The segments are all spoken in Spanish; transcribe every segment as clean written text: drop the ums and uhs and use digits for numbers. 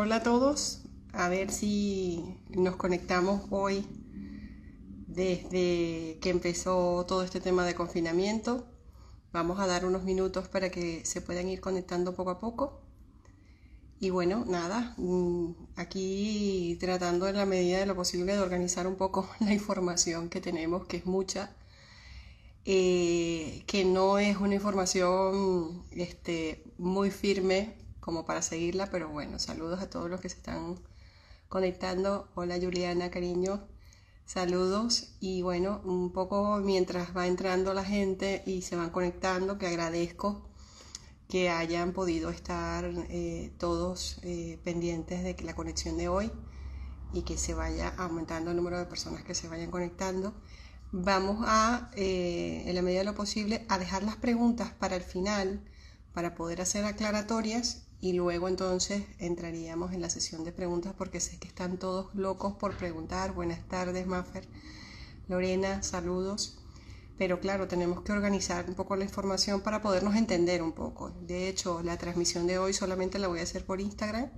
Hola a todos, a ver si nos conectamos hoy desde que empezó todo este tema de confinamiento. Vamos a dar unos minutos para que se puedan ir conectando poco a poco. Y bueno, nada, aquí tratando en la medida de lo posible de organizar un poco la información que tenemos, que es mucha, que no es una información muy firme como para seguirla, pero bueno, saludos a todos los que se están conectando. Hola Juliana, cariño, saludos. Y bueno, un poco mientras va entrando la gente y se van conectando, que agradezco que hayan podido estar todos pendientes de que la conexión de hoy y que se vaya aumentando el número de personas que se vayan conectando. Vamos a, en la medida de lo posible, a dejar las preguntas para el final, para poder hacer aclaratorias, y luego entonces entraríamos en la sesión de preguntas, porque sé que están todos locos por preguntar. Buenas tardes, Maffer. Lorena, saludos. Pero claro, tenemos que organizar un poco la información para podernos entender un poco. De hecho, la transmisión de hoy solamente la voy a hacer por Instagram.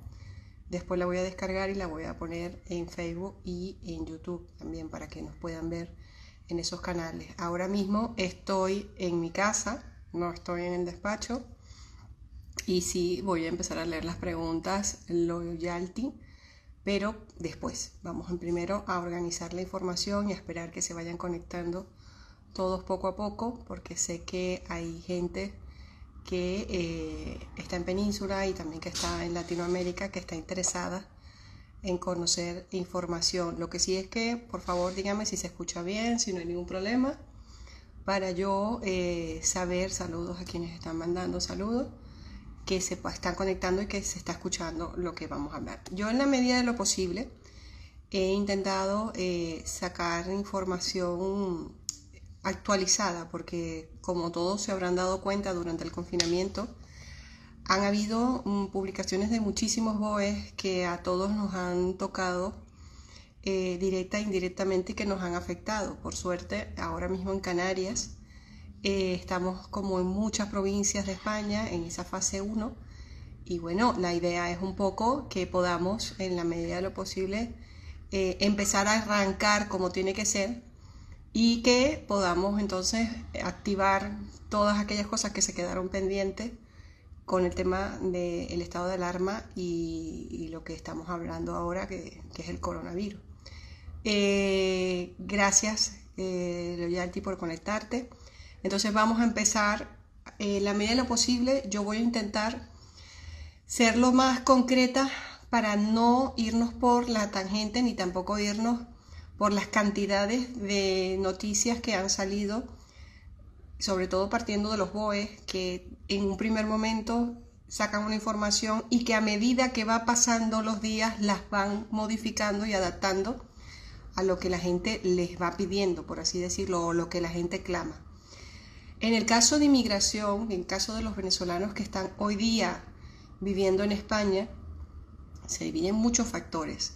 Después la voy a descargar y la voy a poner en Facebook y en YouTube también para que nos puedan ver en esos canales. Ahora mismo estoy en mi casa, no estoy en el despacho, y sí voy a empezar a leer las preguntas Loyalty, pero después vamos primero a organizar la información y a esperar que se vayan conectando todos poco a poco, porque sé que hay gente que está en Península y también que está en Latinoamérica, que está interesada en conocer información. Lo que sí es que, por favor, díganme si se escucha bien, si no hay ningún problema, para yo saber. Saludos a quienes están mandando saludos, que se están conectando y que se está escuchando lo que vamos a hablar. Yo, en la medida de lo posible, he intentado sacar información actualizada, porque como todos se habrán dado cuenta durante el confinamiento, han habido publicaciones de muchísimos BOEs que a todos nos han tocado directa e indirectamente, y que nos han afectado. Por suerte, ahora mismo en Canarias estamos, como en muchas provincias de España, en esa fase 1. Y bueno, la idea es un poco que podamos, en la medida de lo posible, empezar a arrancar como tiene que ser, y que podamos entonces activar todas aquellas cosas que se quedaron pendientes con el tema del estado de alarma y lo que estamos hablando ahora, que es el coronavirus. Gracias, Loyalty, por conectarte. Entonces vamos a empezar. La medida de lo posible, yo voy a intentar ser lo más concreta para no irnos por la tangente, ni tampoco irnos por las cantidades de noticias que han salido, sobre todo partiendo de los BOEs, que en un primer momento sacan una información y que a medida que va pasando los días las van modificando y adaptando a lo que la gente les va pidiendo, por así decirlo, o lo que la gente clama. En el caso de inmigración, en el caso de los venezolanos que están hoy día viviendo en España, se dividen muchos factores.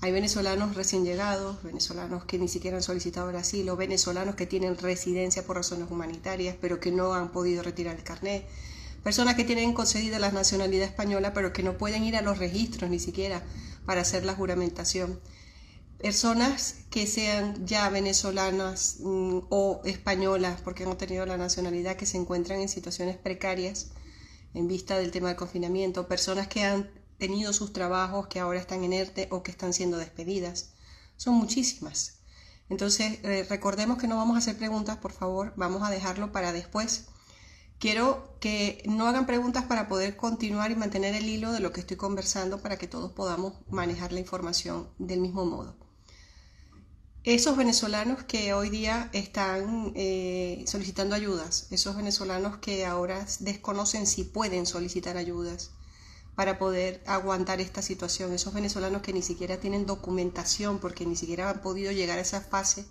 Hay venezolanos recién llegados, venezolanos que ni siquiera han solicitado el asilo, venezolanos que tienen residencia por razones humanitarias pero que no han podido retirar el carnet, personas que tienen concedida la nacionalidad española pero que no pueden ir a los registros ni siquiera para hacer la juramentación, personas que sean ya venezolanas o españolas porque han obtenido la nacionalidad, que se encuentran en situaciones precarias en vista del tema del confinamiento, personas que han tenido sus trabajos que ahora están en ERTE o que están siendo despedidas. Son muchísimas. Entonces, recordemos que no vamos a hacer preguntas, por favor, vamos a dejarlo para después. Quiero que no hagan preguntas para poder continuar y mantener el hilo de lo que estoy conversando, para que todos podamos manejar la información del mismo modo. Esos venezolanos que hoy día están solicitando ayudas, esos venezolanos que ahora desconocen si pueden solicitar ayudas para poder aguantar esta situación, esos venezolanos que ni siquiera tienen documentación porque ni siquiera han podido llegar a esa fase,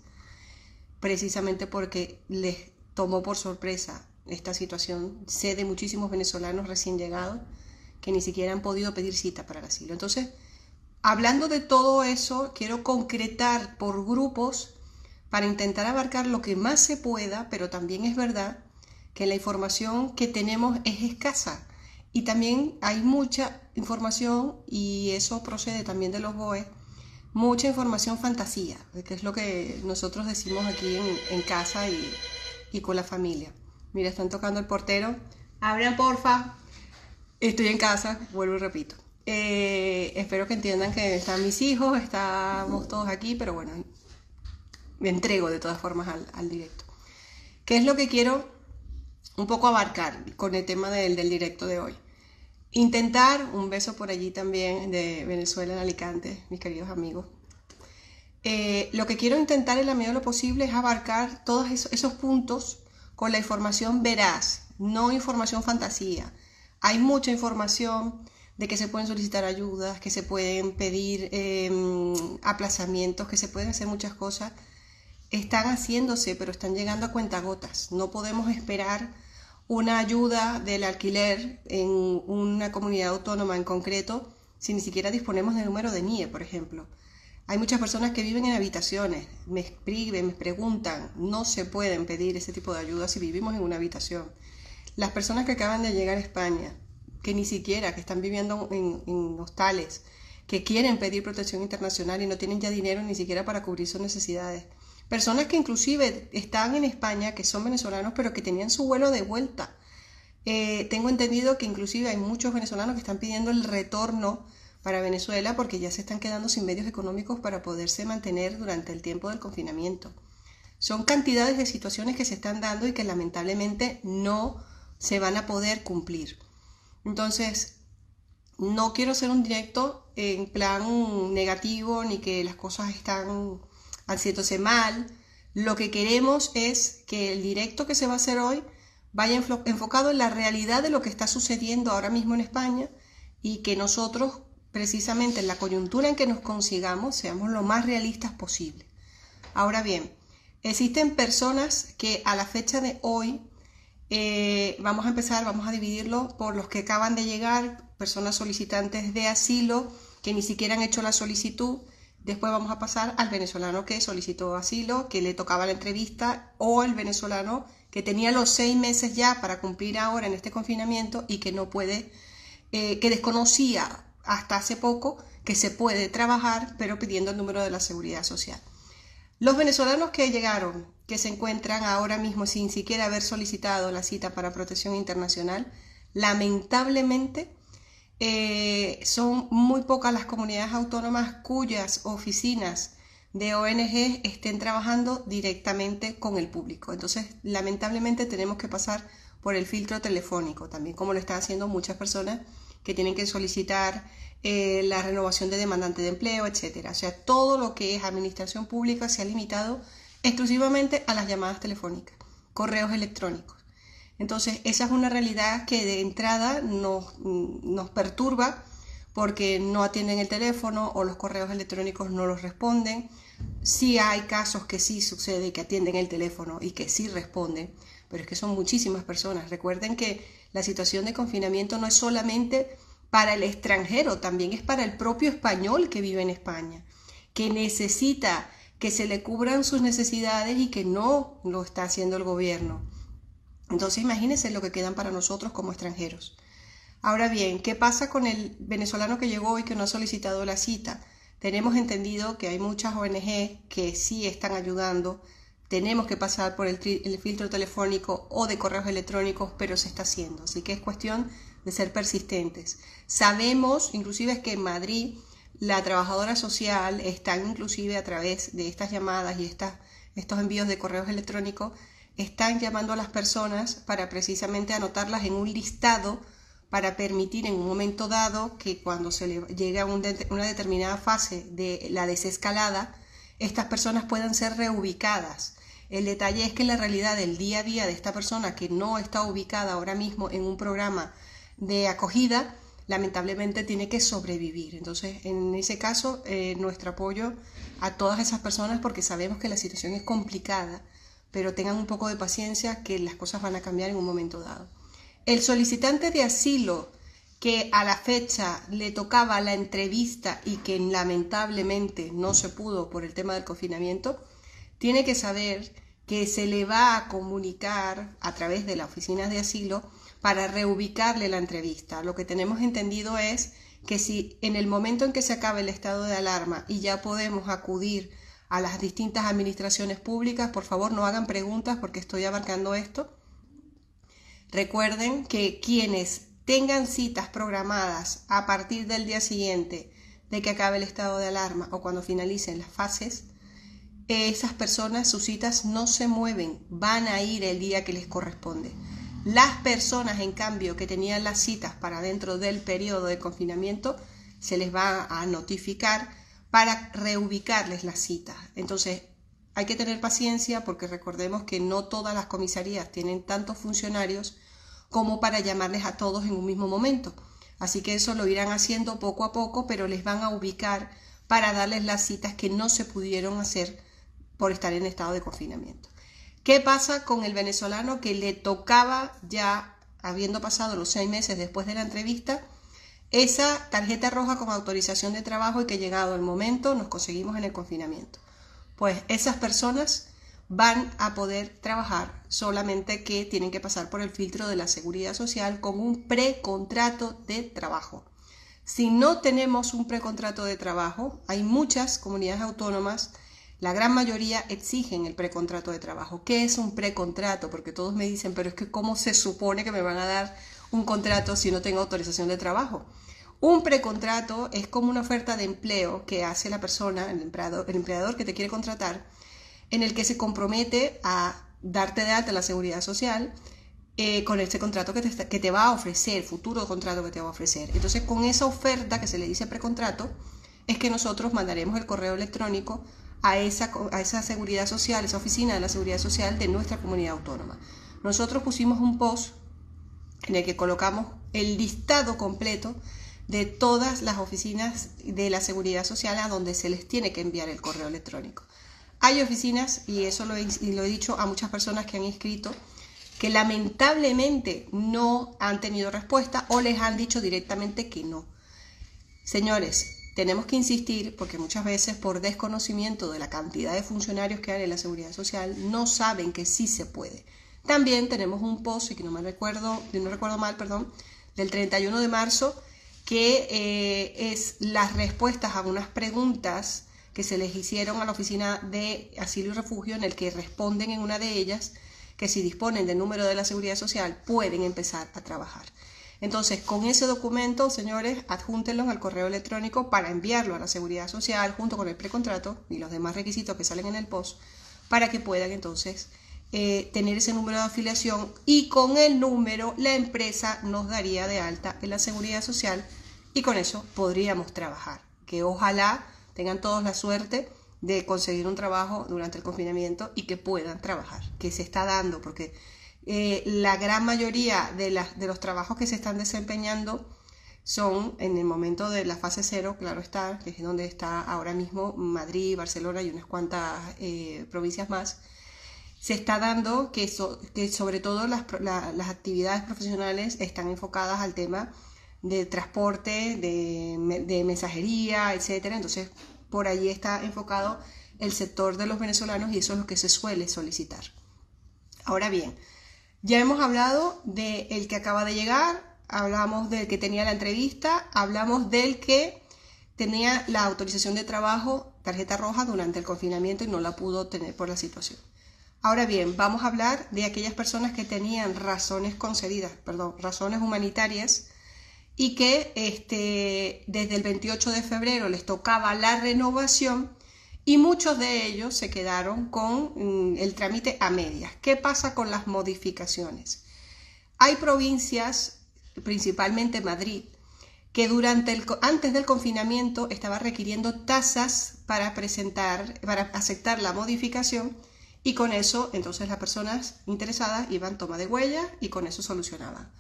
precisamente porque les tomó por sorpresa esta situación. Sé de muchísimos venezolanos recién llegados que ni siquiera han podido pedir cita para el asilo. Entonces, hablando de todo eso, quiero concretar por grupos para intentar abarcar lo que más se pueda, pero también es verdad que la información que tenemos es escasa Y también hay mucha información, y eso procede también de los BOE, mucha información fantasía, que es lo que nosotros decimos aquí en casa y con la familia. Mira, están tocando el portero. Abran, porfa. Estoy en casa, vuelvo y repito. Espero que entiendan que están mis hijos, estamos todos aquí, pero bueno, me entrego de todas formas al directo. ¿Qué es lo que quiero un poco abarcar con el tema del directo de hoy? Intentar, un beso por allí también de Venezuela, en Alicante, mis queridos amigos. Lo que quiero intentar en la medida de lo posible es abarcar todos esos puntos con la información veraz, no información fantasía. Hay mucha información de que se pueden solicitar ayudas, que se pueden pedir aplazamientos, que se pueden hacer muchas cosas. Están haciéndose, pero están llegando a cuentagotas. No podemos esperar una ayuda del alquiler en una comunidad autónoma en concreto si ni siquiera disponemos del número de NIE, por ejemplo. Hay muchas personas que viven en habitaciones, me escriben, me preguntan, no se pueden pedir ese tipo de ayuda si vivimos en una habitación. Las personas que acaban de llegar a España, que ni siquiera, que están viviendo en hostales, que quieren pedir protección internacional y no tienen ya dinero ni siquiera para cubrir sus necesidades. Personas que inclusive están en España, que son venezolanos, pero que tenían su vuelo de vuelta. Tengo entendido que inclusive hay muchos venezolanos que están pidiendo el retorno para Venezuela porque ya se están quedando sin medios económicos para poderse mantener durante el tiempo del confinamiento. Son cantidades de situaciones que se están dando y que lamentablemente no se van a poder cumplir. Entonces, no quiero hacer un directo en plan negativo ni que las cosas están haciéndose mal. Lo que queremos es que el directo que se va a hacer hoy vaya enfocado en la realidad de lo que está sucediendo ahora mismo en España y que nosotros, precisamente en la coyuntura en que nos consigamos, seamos lo más realistas posible. Ahora bien, existen personas que a la fecha de hoy vamos a dividirlo por los que acaban de llegar, personas solicitantes de asilo que ni siquiera han hecho la solicitud. Después vamos a pasar al venezolano que solicitó asilo, que le tocaba la entrevista, o el venezolano que tenía los 6 meses ya para cumplir ahora en este confinamiento y que no puede, que desconocía hasta hace poco que se puede trabajar, pero pidiendo el número de la seguridad social. Los venezolanos que llegaron, que se encuentran ahora mismo sin siquiera haber solicitado la cita para protección internacional, lamentablemente son muy pocas las comunidades autónomas cuyas oficinas de ONG estén trabajando directamente con el público. Entonces, lamentablemente tenemos que pasar por el filtro telefónico, también como lo están haciendo muchas personas que tienen que solicitar la renovación de demandante de empleo, etc. O sea, todo lo que es administración pública se ha limitado exclusivamente a las llamadas telefónicas, correos electrónicos. Entonces, esa es una realidad que de entrada nos perturba porque no atienden el teléfono o los correos electrónicos no los responden. Sí hay casos que sí sucede que atienden el teléfono y que sí responden, pero es que son muchísimas personas. Recuerden que la situación de confinamiento no es solamente para el extranjero, también es para el propio español que vive en España, que necesita que se le cubran sus necesidades y que no lo está haciendo el gobierno. Entonces imagínense lo que quedan para nosotros como extranjeros. Ahora bien, ¿qué pasa con el venezolano que llegó y que no ha solicitado la cita? Tenemos entendido que hay muchas ONG que sí están ayudando. Tenemos que pasar por el filtro telefónico o de correos electrónicos, pero se está haciendo. Así que es cuestión de ser persistentes. Sabemos, inclusive, que en Madrid la trabajadora social está inclusive a través de estas llamadas y estos envíos de correos electrónicos, están llamando a las personas para precisamente anotarlas en un listado para permitir en un momento dado que cuando se le llegue a una determinada fase de la desescalada, estas personas puedan ser reubicadas. El detalle es que la realidad del día a día de esta persona que no está ubicada ahora mismo en un programa de acogida, lamentablemente tiene que sobrevivir. Entonces, en ese caso, nuestro apoyo a todas esas personas porque sabemos que la situación es complicada, pero tengan un poco de paciencia que las cosas van a cambiar en un momento dado. El solicitante de asilo que a la fecha le tocaba la entrevista y que lamentablemente no se pudo por el tema del confinamiento, tiene que saber que se le va a comunicar a través de las oficinas de asilo para reubicarle la entrevista. Lo que tenemos entendido es que si en el momento en que se acabe el estado de alarma y ya podemos acudir a las distintas administraciones públicas, por favor no hagan preguntas porque estoy abarcando esto. Recuerden que quienes tengan citas programadas a partir del día siguiente de que acabe el estado de alarma o cuando finalicen las fases, esas personas, sus citas no se mueven, van a ir el día que les corresponde. Las personas, en cambio, que tenían las citas para dentro del periodo de confinamiento, se les va a notificar para reubicarles las citas. Entonces, hay que tener paciencia porque recordemos que no todas las comisarías tienen tantos funcionarios como para llamarles a todos en un mismo momento. Así que eso lo irán haciendo poco a poco, pero les van a ubicar para darles las citas que no se pudieron hacer por estar en estado de confinamiento. ¿Qué pasa con el venezolano que le tocaba ya, habiendo pasado los 6 meses después de la entrevista, esa tarjeta roja con autorización de trabajo y que llegado el momento nos conseguimos en el confinamiento? Pues esas personas van a poder trabajar, solamente que tienen que pasar por el filtro de la Seguridad Social con un precontrato de trabajo. Si no tenemos un precontrato de trabajo, hay muchas comunidades autónomas, la gran mayoría exigen el precontrato de trabajo. ¿Qué es un precontrato? Porque todos me dicen, pero es que ¿cómo se supone que me van a dar un contrato si no tengo autorización de trabajo? Un precontrato es como una oferta de empleo que hace la persona, el empleador que te quiere contratar, en el que se compromete a darte de alta la Seguridad Social con ese contrato que te va a ofrecer, futuro contrato que te va a ofrecer. Entonces, con esa oferta que se le dice precontrato, es que nosotros mandaremos el correo electrónico a esa Seguridad Social, esa oficina de la Seguridad Social de nuestra comunidad autónoma. Nosotros pusimos un post en el que colocamos el listado completo de todas las oficinas de la Seguridad Social a donde se les tiene que enviar el correo electrónico. Hay oficinas, y eso lo he dicho a muchas personas que han inscrito, que lamentablemente no han tenido respuesta o les han dicho directamente que no. Señores, tenemos que insistir porque muchas veces por desconocimiento de la cantidad de funcionarios que hay en la Seguridad Social no saben que sí se puede. También tenemos un post, que no recuerdo mal, del 31 de marzo, que es las respuestas a unas preguntas que se les hicieron a la Oficina de Asilo y Refugio, en el que responden en una de ellas que si disponen del número de la Seguridad Social pueden empezar a trabajar. Entonces, con ese documento, señores, adjúntenlo al correo electrónico para enviarlo a la Seguridad Social junto con el precontrato y los demás requisitos que salen en el post para que puedan entonces tener ese número de afiliación, y con el número la empresa nos daría de alta en la Seguridad Social y con eso podríamos trabajar. Que ojalá tengan todos la suerte de conseguir un trabajo durante el confinamiento y que puedan trabajar, que se está dando, porque la gran mayoría de los trabajos que se están desempeñando son en el momento de la fase 0, claro está, que es donde está ahora mismo Madrid, Barcelona y unas cuantas provincias más. Se está dando que sobre todo las actividades profesionales están enfocadas al tema de transporte, de mensajería, etcétera. Entonces, por allí está enfocado el sector de los venezolanos y eso es lo que se suele solicitar. Ahora bien, ya hemos hablado del que acaba de llegar, hablamos del que tenía la entrevista, hablamos del que tenía la autorización de trabajo, tarjeta roja, durante el confinamiento y no la pudo tener por la situación. Ahora bien, vamos a hablar de aquellas personas que tenían razones humanitarias y que desde el 28 de febrero les tocaba la renovación y muchos de ellos se quedaron con el trámite a medias. ¿Qué pasa con las modificaciones? Hay provincias, principalmente Madrid, que antes del confinamiento estaba requiriendo tasas para aceptar la modificación, y con eso entonces las personas interesadas iban toma de huella y con eso solucionaban.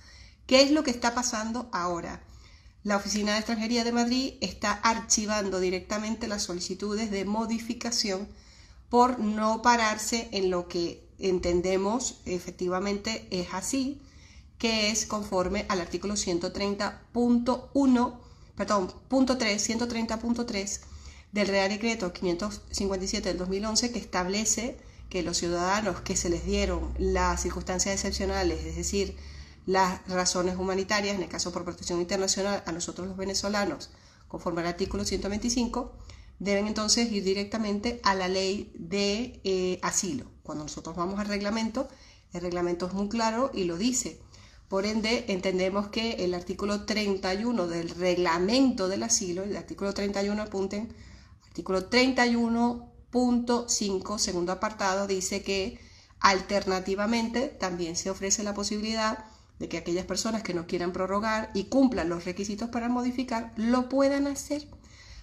¿Qué es lo que está pasando ahora? La Oficina de Extranjería de Madrid está archivando directamente las solicitudes de modificación por no pararse en lo que entendemos efectivamente es así, que es conforme al artículo 130.3 del Real Decreto 557 del 2011, que establece que los ciudadanos que se les dieron las circunstancias excepcionales, es decir, las razones humanitarias, en el caso por protección internacional, a nosotros los venezolanos, conforme al artículo 125, deben entonces ir directamente a la ley de asilo. Cuando nosotros vamos al reglamento, el reglamento es muy claro y lo dice. Por ende, entendemos que el artículo 31 del reglamento del asilo, el artículo 31, apunten, artículo 31.5, segundo apartado, dice que alternativamente también se ofrece la posibilidad de que aquellas personas que no quieran prorrogar y cumplan los requisitos para modificar, lo puedan hacer.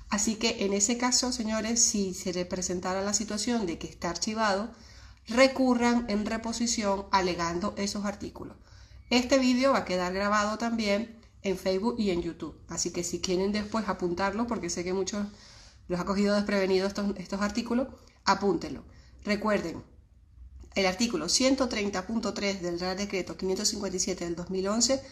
Así que en ese caso, señores, si se le presentara la situación de que está archivado, recurran en reposición alegando esos artículos. Este vídeo va a quedar grabado también en Facebook y en YouTube. Así que si quieren después apuntarlo, porque sé que muchos los ha cogido desprevenidos estos artículos, apúntenlo. Recuerden, el artículo 130.3 del Real Decreto 557 del 2011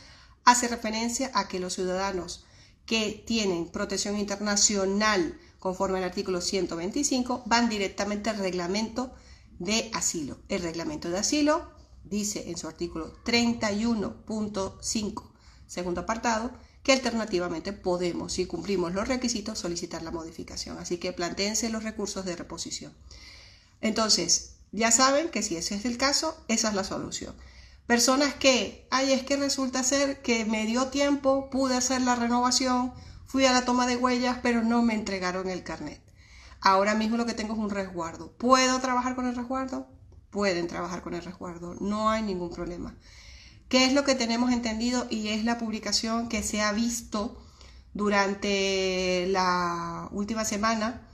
hace referencia a que los ciudadanos que tienen protección internacional conforme al artículo 125 van directamente al reglamento de asilo. El reglamento de asilo dice en su artículo 31.5, segundo apartado, que alternativamente podemos, si cumplimos los requisitos, solicitar la modificación. Así que plantéense los recursos de reposición. Entonces, ya saben que si ese es el caso, esa es la solución. Personas que, es que resulta ser que me dio tiempo, pude hacer la renovación, fui a la toma de huellas, pero no me entregaron el carnet. Ahora mismo lo que tengo es un resguardo. ¿Puedo trabajar con el resguardo? Pueden trabajar con el resguardo, no hay ningún problema. ¿Qué es lo que tenemos entendido? Y es la publicación que se ha visto durante la última semana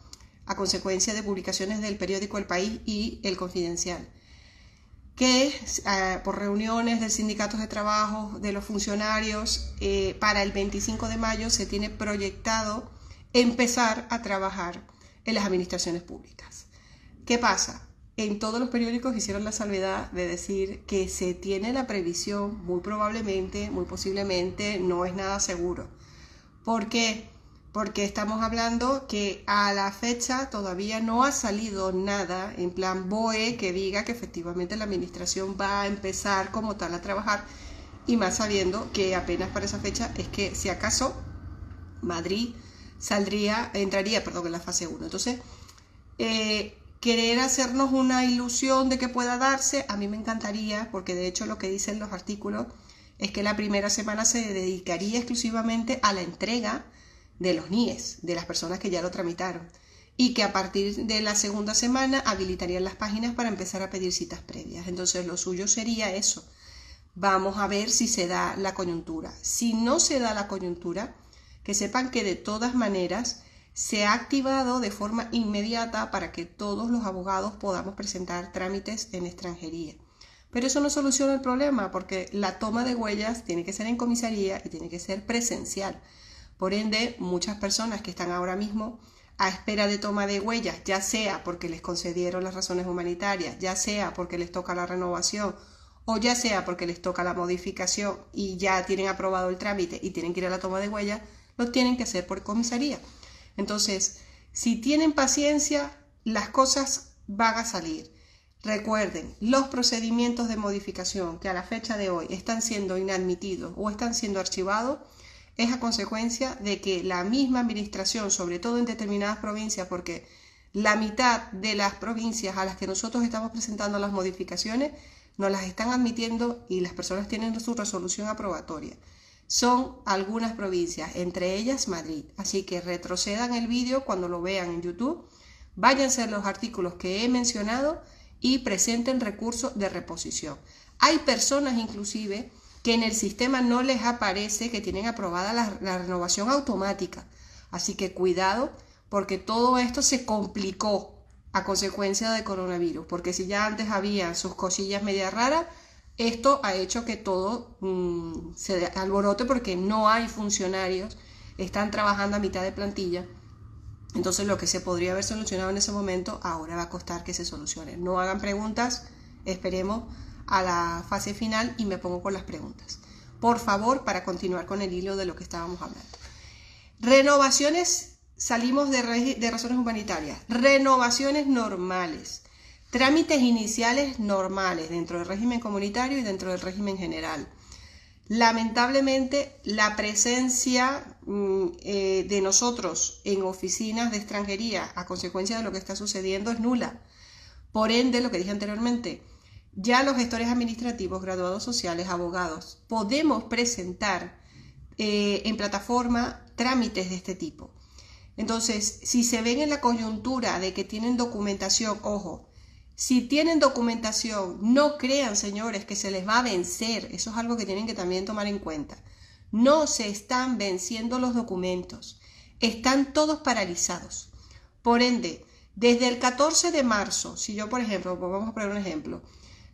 a consecuencia de publicaciones del periódico El País y El Confidencial, que por reuniones de sindicatos de trabajo, de los funcionarios, para el 25 de mayo se tiene proyectado empezar a trabajar en las administraciones públicas. ¿Qué pasa? En todos los periódicos hicieron la salvedad de decir que se tiene la previsión, muy probablemente, muy posiblemente, no es nada seguro. ¿Por qué? Porque estamos hablando que a la fecha todavía no ha salido nada en plan BOE que diga que efectivamente la administración va a empezar como tal a trabajar, y más sabiendo que apenas para esa fecha es que si acaso Madrid entraría en la fase 1. Entonces, querer hacernos una ilusión de que pueda darse, a mí me encantaría, porque de hecho lo que dicen los artículos es que la primera semana se dedicaría exclusivamente a la entrega de los NIEs, de las personas que ya lo tramitaron, y que a partir de la segunda semana habilitarían las páginas para empezar a pedir citas previas. Entonces lo suyo sería eso. Vamos a ver si se da la coyuntura. Si no se da la coyuntura, que sepan que de todas maneras se ha activado de forma inmediata para que todos los abogados podamos presentar trámites en extranjería. Pero eso no soluciona el problema, porque la toma de huellas tiene que ser en comisaría y tiene que ser presencial. Por ende, muchas personas que están ahora mismo a espera de toma de huellas, ya sea porque les concedieron las razones humanitarias, ya sea porque les toca la renovación, o ya sea porque les toca la modificación y ya tienen aprobado el trámite y tienen que ir a la toma de huellas, lo tienen que hacer por comisaría. Entonces, si tienen paciencia, las cosas van a salir. Recuerden, los procedimientos de modificación que a la fecha de hoy están siendo inadmitidos o están siendo archivados es a consecuencia de que la misma administración, sobre todo en determinadas provincias, porque la mitad de las provincias a las que nosotros estamos presentando las modificaciones nos las están admitiendo y las personas tienen su resolución aprobatoria. Son algunas provincias, entre ellas Madrid. Así que retrocedan el vídeo cuando lo vean en YouTube, váyanse a los artículos que he mencionado y presenten recursos de reposición. Hay personas inclusive que en el sistema no les aparece que tienen aprobada la renovación automática. Así que cuidado, porque todo esto se complicó a consecuencia de coronavirus, porque si ya antes había sus cosillas media raras, esto ha hecho que todo se alborote porque no hay funcionarios, están trabajando a mitad de plantilla. Entonces lo que se podría haber solucionado en ese momento ahora va a costar que se solucione. No hagan preguntas, esperemos a la fase final y me pongo con las preguntas. Por favor, para continuar con el hilo de lo que estábamos hablando. Renovaciones, salimos de razones humanitarias. Renovaciones normales. Trámites iniciales normales dentro del régimen comunitario y dentro del régimen general. Lamentablemente, la presencia de nosotros en oficinas de extranjería a consecuencia de lo que está sucediendo es nula. Por ende, lo que dije anteriormente, ya los gestores administrativos, graduados sociales, abogados, podemos presentar en plataforma trámites de este tipo. Entonces, si se ven en la coyuntura de que tienen documentación, ojo, si tienen documentación, no crean, señores, que se les va a vencer. Eso es algo que tienen que también tomar en cuenta. No se están venciendo los documentos. Están todos paralizados. Por ende, desde el 14 de marzo, si yo, por ejemplo, vamos a poner un ejemplo,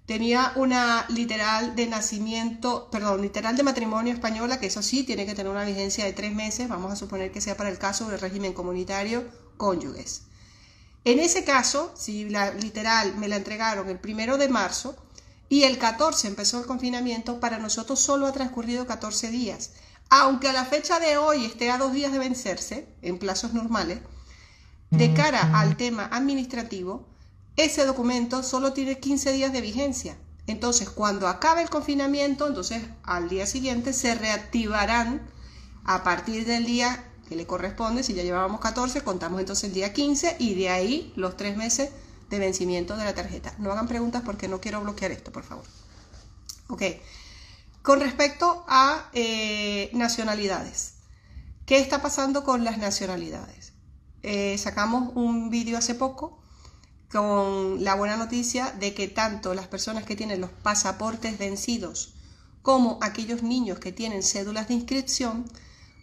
tenía una literal de nacimiento, perdón, literal de matrimonio española, que eso sí tiene que tener una vigencia de 3 meses, vamos a suponer que sea para el caso del régimen comunitario, cónyuges. En ese caso, si la literal me la entregaron el 1 de marzo y el 14 empezó el confinamiento, para nosotros solo ha transcurrido 14 días. Aunque a la fecha de hoy esté a 2 días de vencerse, en plazos normales, de cara al tema administrativo, ese documento solo tiene 15 días de vigencia. Entonces, cuando acabe el confinamiento, entonces al día siguiente se reactivarán a partir del día que le corresponde. Si ya llevábamos 14, contamos entonces el día 15 y de ahí los 3 meses de vencimiento de la tarjeta. No hagan preguntas porque no quiero bloquear esto, por favor. Ok. Con respecto a nacionalidades, ¿qué está pasando con las nacionalidades? Sacamos un vídeo hace poco con la buena noticia de que tanto las personas que tienen los pasaportes vencidos como aquellos niños que tienen cédulas de inscripción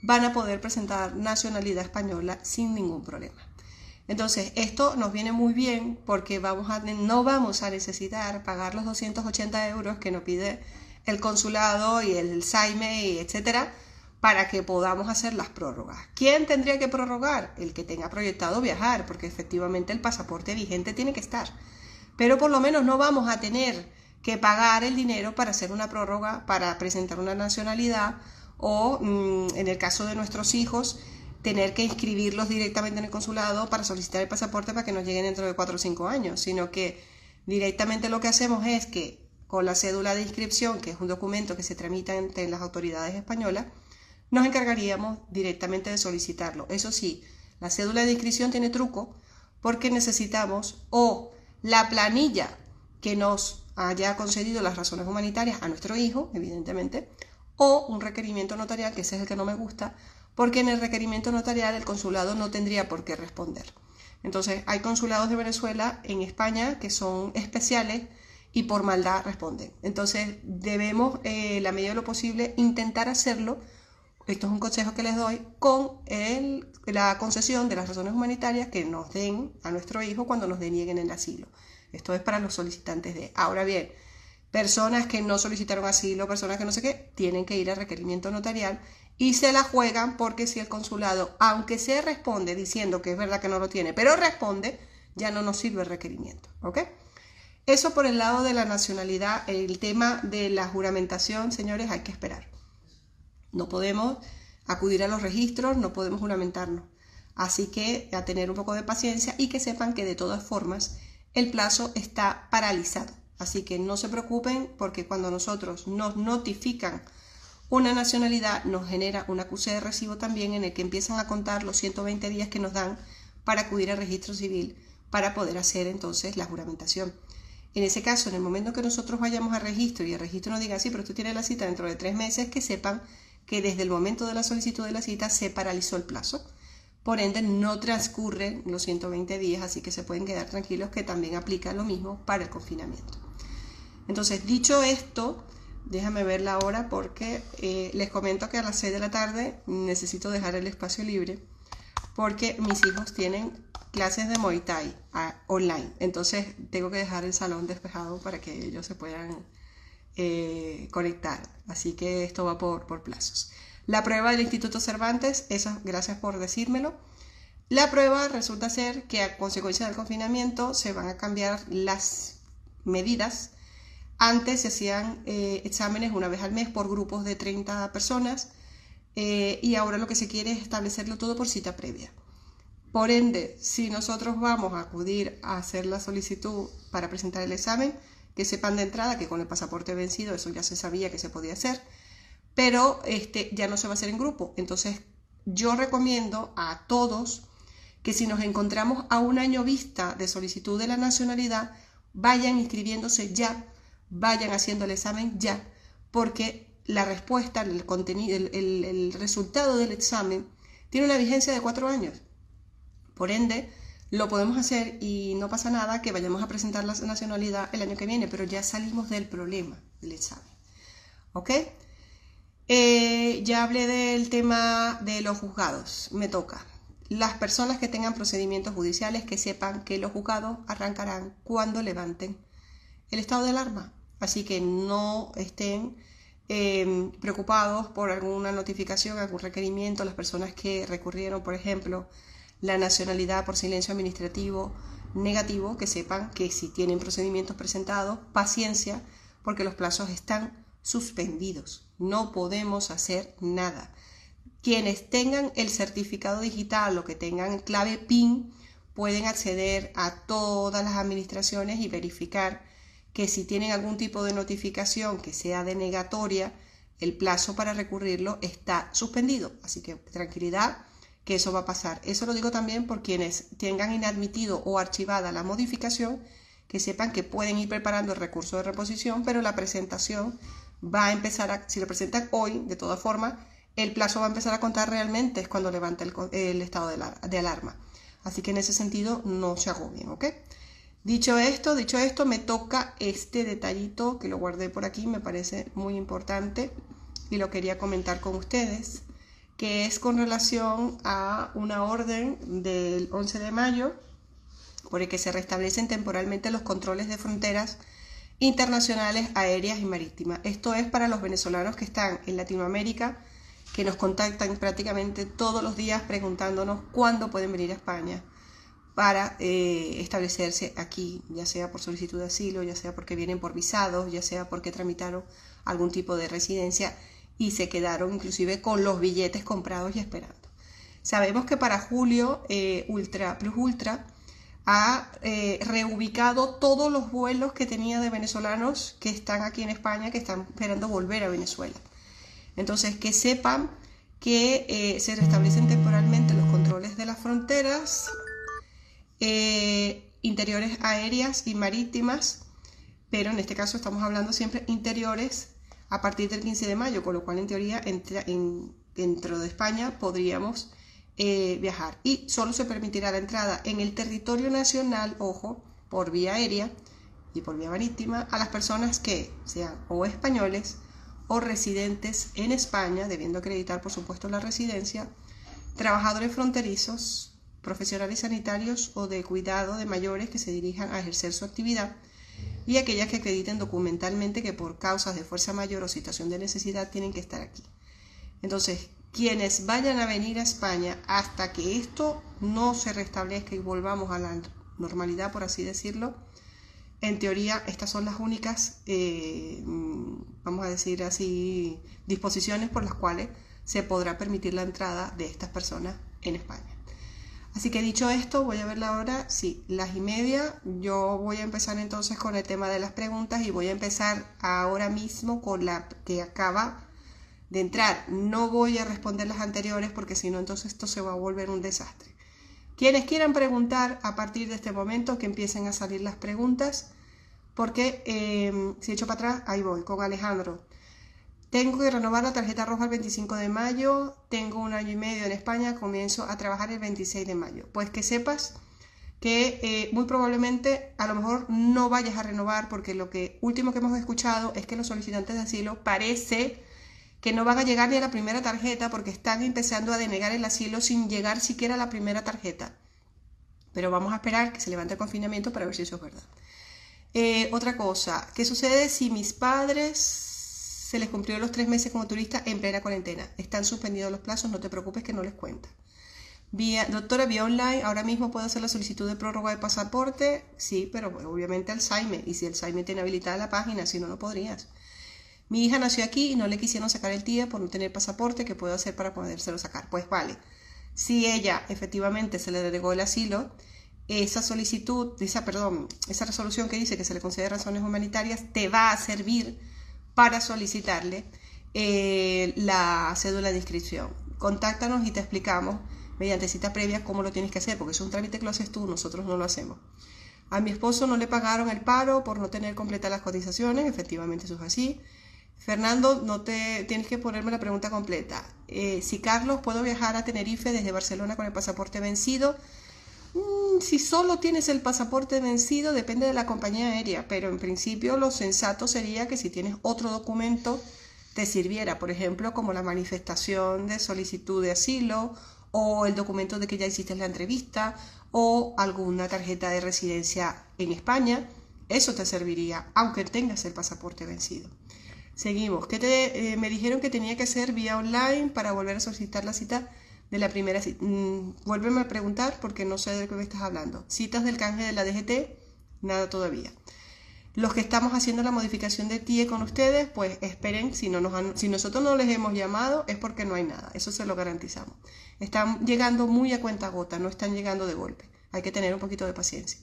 van a poder presentar nacionalidad española sin ningún problema. Entonces, esto nos viene muy bien porque no vamos a necesitar pagar los 280 euros que nos pide el consulado y el SAIME, y etcétera, para que podamos hacer las prórrogas. ¿Quién tendría que prorrogar? El que tenga proyectado viajar, porque efectivamente el pasaporte vigente tiene que estar. Pero por lo menos no vamos a tener que pagar el dinero para hacer una prórroga, para presentar una nacionalidad, o en el caso de nuestros hijos, tener que inscribirlos directamente en el consulado para solicitar el pasaporte para que nos lleguen dentro de 4 o 5 años, sino que directamente lo que hacemos es que con la cédula de inscripción, que es un documento que se tramita entre las autoridades españolas, nos encargaríamos directamente de solicitarlo. Eso sí, la cédula de inscripción tiene truco porque necesitamos o la planilla que nos haya concedido las razones humanitarias a nuestro hijo, evidentemente, o un requerimiento notarial, que ese es el que no me gusta, porque en el requerimiento notarial el consulado no tendría por qué responder. Entonces, hay consulados de Venezuela en España que son especiales y por maldad responden. Entonces, debemos, la medida de lo posible, intentar hacerlo. Esto es un consejo que les doy con la concesión de las razones humanitarias que nos den a nuestro hijo cuando nos denieguen el asilo. Esto es para los solicitantes de. Ahora bien, personas que no solicitaron asilo, personas que no sé qué, tienen que ir al requerimiento notarial y se la juegan porque si el consulado, aunque se responde diciendo que es verdad que no lo tiene, pero responde, ya no nos sirve el requerimiento. ¿Ok? Eso por el lado de la nacionalidad. El tema de la juramentación, señores, hay que esperar. No podemos acudir a los registros, no podemos juramentarnos. Así que a tener un poco de paciencia y que sepan que de todas formas el plazo está paralizado. Así que no se preocupen porque cuando nosotros nos notifican una nacionalidad nos genera un acuse de recibo también en el que empiezan a contar los 120 días que nos dan para acudir al registro civil para poder hacer entonces la juramentación. En ese caso, en el momento que nosotros vayamos al registro y el registro nos diga, sí, pero tú tienes la cita dentro de 3 meses, que sepan que desde el momento de la solicitud de la cita se paralizó el plazo. Por ende, no transcurren los 120 días, así que se pueden quedar tranquilos que también aplica lo mismo para el confinamiento. Entonces, dicho esto, déjame ver la hora porque les comento que a las 6 de la tarde necesito dejar el espacio libre porque mis hijos tienen clases de Muay Thai online. Entonces, tengo que dejar el salón despejado para que ellos se puedan conectar. Así que esto va por plazos. La prueba del Instituto Cervantes, eso, gracias por decírmelo. La prueba resulta ser que a consecuencia del confinamiento se van a cambiar las medidas. Antes se hacían exámenes una vez al mes por grupos de 30 personas y ahora lo que se quiere es establecerlo todo por cita previa. Por ende, si nosotros vamos a acudir a hacer la solicitud para presentar el examen, que sepan de entrada que con el pasaporte vencido eso ya se sabía que se podía hacer, pero ya no se va a hacer en grupo. Entonces yo recomiendo a todos que si nos encontramos a un año vista de solicitud de la nacionalidad, vayan inscribiéndose ya, vayan haciendo el examen ya, porque la respuesta, el contenido, el resultado del examen tiene una vigencia de 4 años. Por ende, lo podemos hacer y no pasa nada que vayamos a presentar la nacionalidad el año que viene, pero ya salimos del problema del examen. ¿Ok? Ya hablé del tema de los juzgados, me toca. Las personas que tengan procedimientos judiciales que sepan que los juzgados arrancarán cuando levanten el estado de alarma. Así que no estén preocupados por alguna notificación, algún requerimiento. Las personas que recurrieron, por ejemplo, la nacionalidad por silencio administrativo negativo, que sepan que si tienen procedimientos presentados, paciencia, porque los plazos están suspendidos. No podemos hacer nada. Quienes tengan el certificado digital o que tengan clave PIN pueden acceder a todas las administraciones y verificar que si tienen algún tipo de notificación que sea denegatoria, el plazo para recurrirlo está suspendido. Así que tranquilidad, que eso va a pasar. Eso lo digo también por quienes tengan inadmitido o archivada la modificación, que sepan que pueden ir preparando el recurso de reposición, pero la presentación va a empezar, si lo presentan hoy, de todas formas, el plazo va a empezar a contar realmente es cuando levanta el estado de alarma. Así que en ese sentido no se agobien, ¿ok? Dicho esto, me toca este detallito que lo guardé por aquí, me parece muy importante y lo quería comentar con ustedes, que es con relación a una orden del 11 de mayo por el que se restablecen temporalmente los controles de fronteras internacionales, aéreas y marítimas. Esto es para los venezolanos que están en Latinoamérica, que nos contactan prácticamente todos los días preguntándonos cuándo pueden venir a España para establecerse aquí, ya sea por solicitud de asilo, ya sea porque vienen por visados, ya sea porque tramitaron algún tipo de residencia y se quedaron inclusive con los billetes comprados y esperando. Sabemos que para julio Plus Ultra ha reubicado todos los vuelos que tenía de venezolanos que están aquí en España, que están esperando volver a Venezuela. Entonces, que sepan que se restablecen temporalmente los controles de las fronteras interiores aéreas y marítimas, pero en este caso estamos hablando siempre interiores a partir del 15 de mayo, con lo cual en teoría dentro de España podríamos viajar. Y solo se permitirá la entrada en el territorio nacional, ojo, por vía aérea y por vía marítima, a las personas que sean o españoles o residentes en España, debiendo acreditar por supuesto la residencia, trabajadores fronterizos, profesionales sanitarios o de cuidado de mayores que se dirijan a ejercer su actividad, y aquellas que acrediten documentalmente que por causas de fuerza mayor o situación de necesidad tienen que estar aquí. Entonces, quienes vayan a venir a España hasta que esto no se restablezca y volvamos a la normalidad, por así decirlo, en teoría estas son las únicas, vamos a decir así, disposiciones por las cuales se podrá permitir la entrada de estas personas en España. Así que dicho esto, voy a ver la hora, sí, 1:30. Yo voy a empezar entonces con el tema de las preguntas y voy a empezar ahora mismo con la que acaba de entrar. No voy a responder las anteriores porque si no entonces esto se va a volver un desastre. Quienes quieran preguntar a partir de este momento, que empiecen a salir las preguntas, porque si echo para atrás, ahí voy, con Alejandro. Tengo que renovar la tarjeta roja el 25 de mayo, tengo 1 año y medio en España, comienzo a trabajar el 26 de mayo. Pues que sepas que muy probablemente a lo mejor no vayas a renovar, porque lo último que hemos escuchado es que los solicitantes de asilo parece que no van a llegar ni a la primera tarjeta porque están empezando a denegar el asilo sin llegar siquiera a la primera tarjeta. Pero vamos a esperar que se levante el confinamiento para ver si eso es verdad. Otra cosa, ¿qué sucede si mis padres se les cumplió los 3 meses como turista en plena cuarentena? Están suspendidos los plazos, no te preocupes que no les cuenta. Doctora, vía online, ahora mismo puedo hacer la solicitud de prórroga de pasaporte. Sí, pero bueno, obviamente al SAIME, y si el SAIME tiene habilitada la página, si no, no podrías. Mi hija nació aquí y no le quisieron sacar el TIE por no tener pasaporte, ¿qué puedo hacer para podérselo sacar? Pues vale, si ella efectivamente se le denegó el asilo, esa resolución que dice que se le concede razones humanitarias te va a servir para solicitarle la cédula de inscripción. Contáctanos y te explicamos mediante cita previa cómo lo tienes que hacer, porque es un trámite que lo haces tú, nosotros no lo hacemos. A mi esposo no le pagaron el paro por no tener completas las cotizaciones, efectivamente eso es así. Fernando, no te tienes que ponerme la pregunta completa. Si Carlos, ¿puedo viajar a Tenerife desde Barcelona con el pasaporte vencido? Si solo tienes el pasaporte vencido, depende de la compañía aérea, pero en principio lo sensato sería que si tienes otro documento te sirviera, por ejemplo, como la manifestación de solicitud de asilo o el documento de que ya hiciste la entrevista o alguna tarjeta de residencia en España. Eso te serviría, aunque tengas el pasaporte vencido. Seguimos. Me dijeron que tenía que hacer vía online para volver a solicitar la cita de la primera cita. Vuélveme a preguntar porque no sé de qué me estás hablando. Citas del canje de la DGT, nada todavía. Los que estamos haciendo la modificación de TIE con ustedes, pues esperen, si nosotros no les hemos llamado es porque no hay nada, eso se lo garantizamos. Están llegando muy a cuentagota, no están llegando de golpe, hay que tener un poquito de paciencia.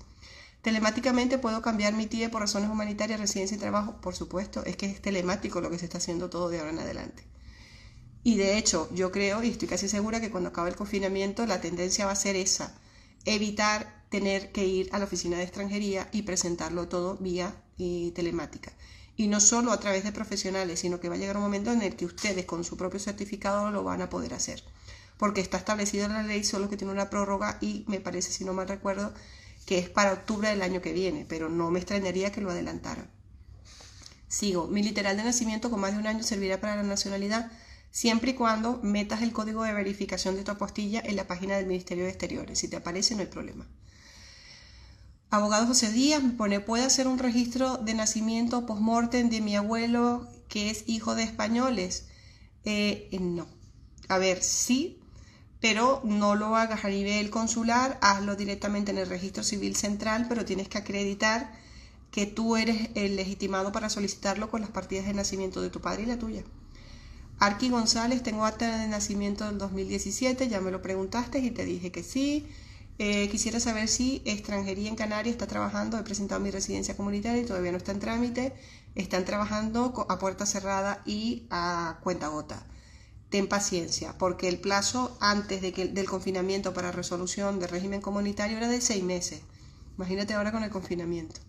Telemáticamente puedo cambiar mi TIE por razones humanitarias, residencia y trabajo, por supuesto, es que es telemático lo que se está haciendo todo de ahora en adelante. Y de hecho, yo creo y estoy casi segura que cuando acabe el confinamiento la tendencia va a ser esa, evitar tener que ir a la oficina de extranjería y presentarlo todo vía telemática. Y no solo a través de profesionales, sino que va a llegar un momento en el que ustedes con su propio certificado lo van a poder hacer. Porque está establecido en la ley, solo que tiene una prórroga y me parece, si no mal recuerdo, que es para octubre del año que viene, pero no me extrañaría que lo adelantaran. Sigo. Mi literal de nacimiento con más de un año servirá para la nacionalidad siempre y cuando metas el código de verificación de tu apostilla en la página del Ministerio de Exteriores. Si te aparece, no hay problema. Abogado José Díaz me pone, ¿puede hacer un registro de nacimiento post-mortem de mi abuelo que es hijo de españoles? No. A ver, sí, pero no lo hagas a nivel consular, hazlo directamente en el registro civil central, pero tienes que acreditar que tú eres el legitimado para solicitarlo con las partidas de nacimiento de tu padre y la tuya. Arqui González, tengo acta de nacimiento del 2017, ya me lo preguntaste y te dije que sí. Quisiera saber si extranjería en Canarias está trabajando, he presentado mi residencia comunitaria y todavía no está en trámite, están trabajando a puerta cerrada y a cuentagota. Ten paciencia, porque el plazo antes del confinamiento para resolución del régimen comunitario era de 6 meses. Imagínate ahora con el confinamiento.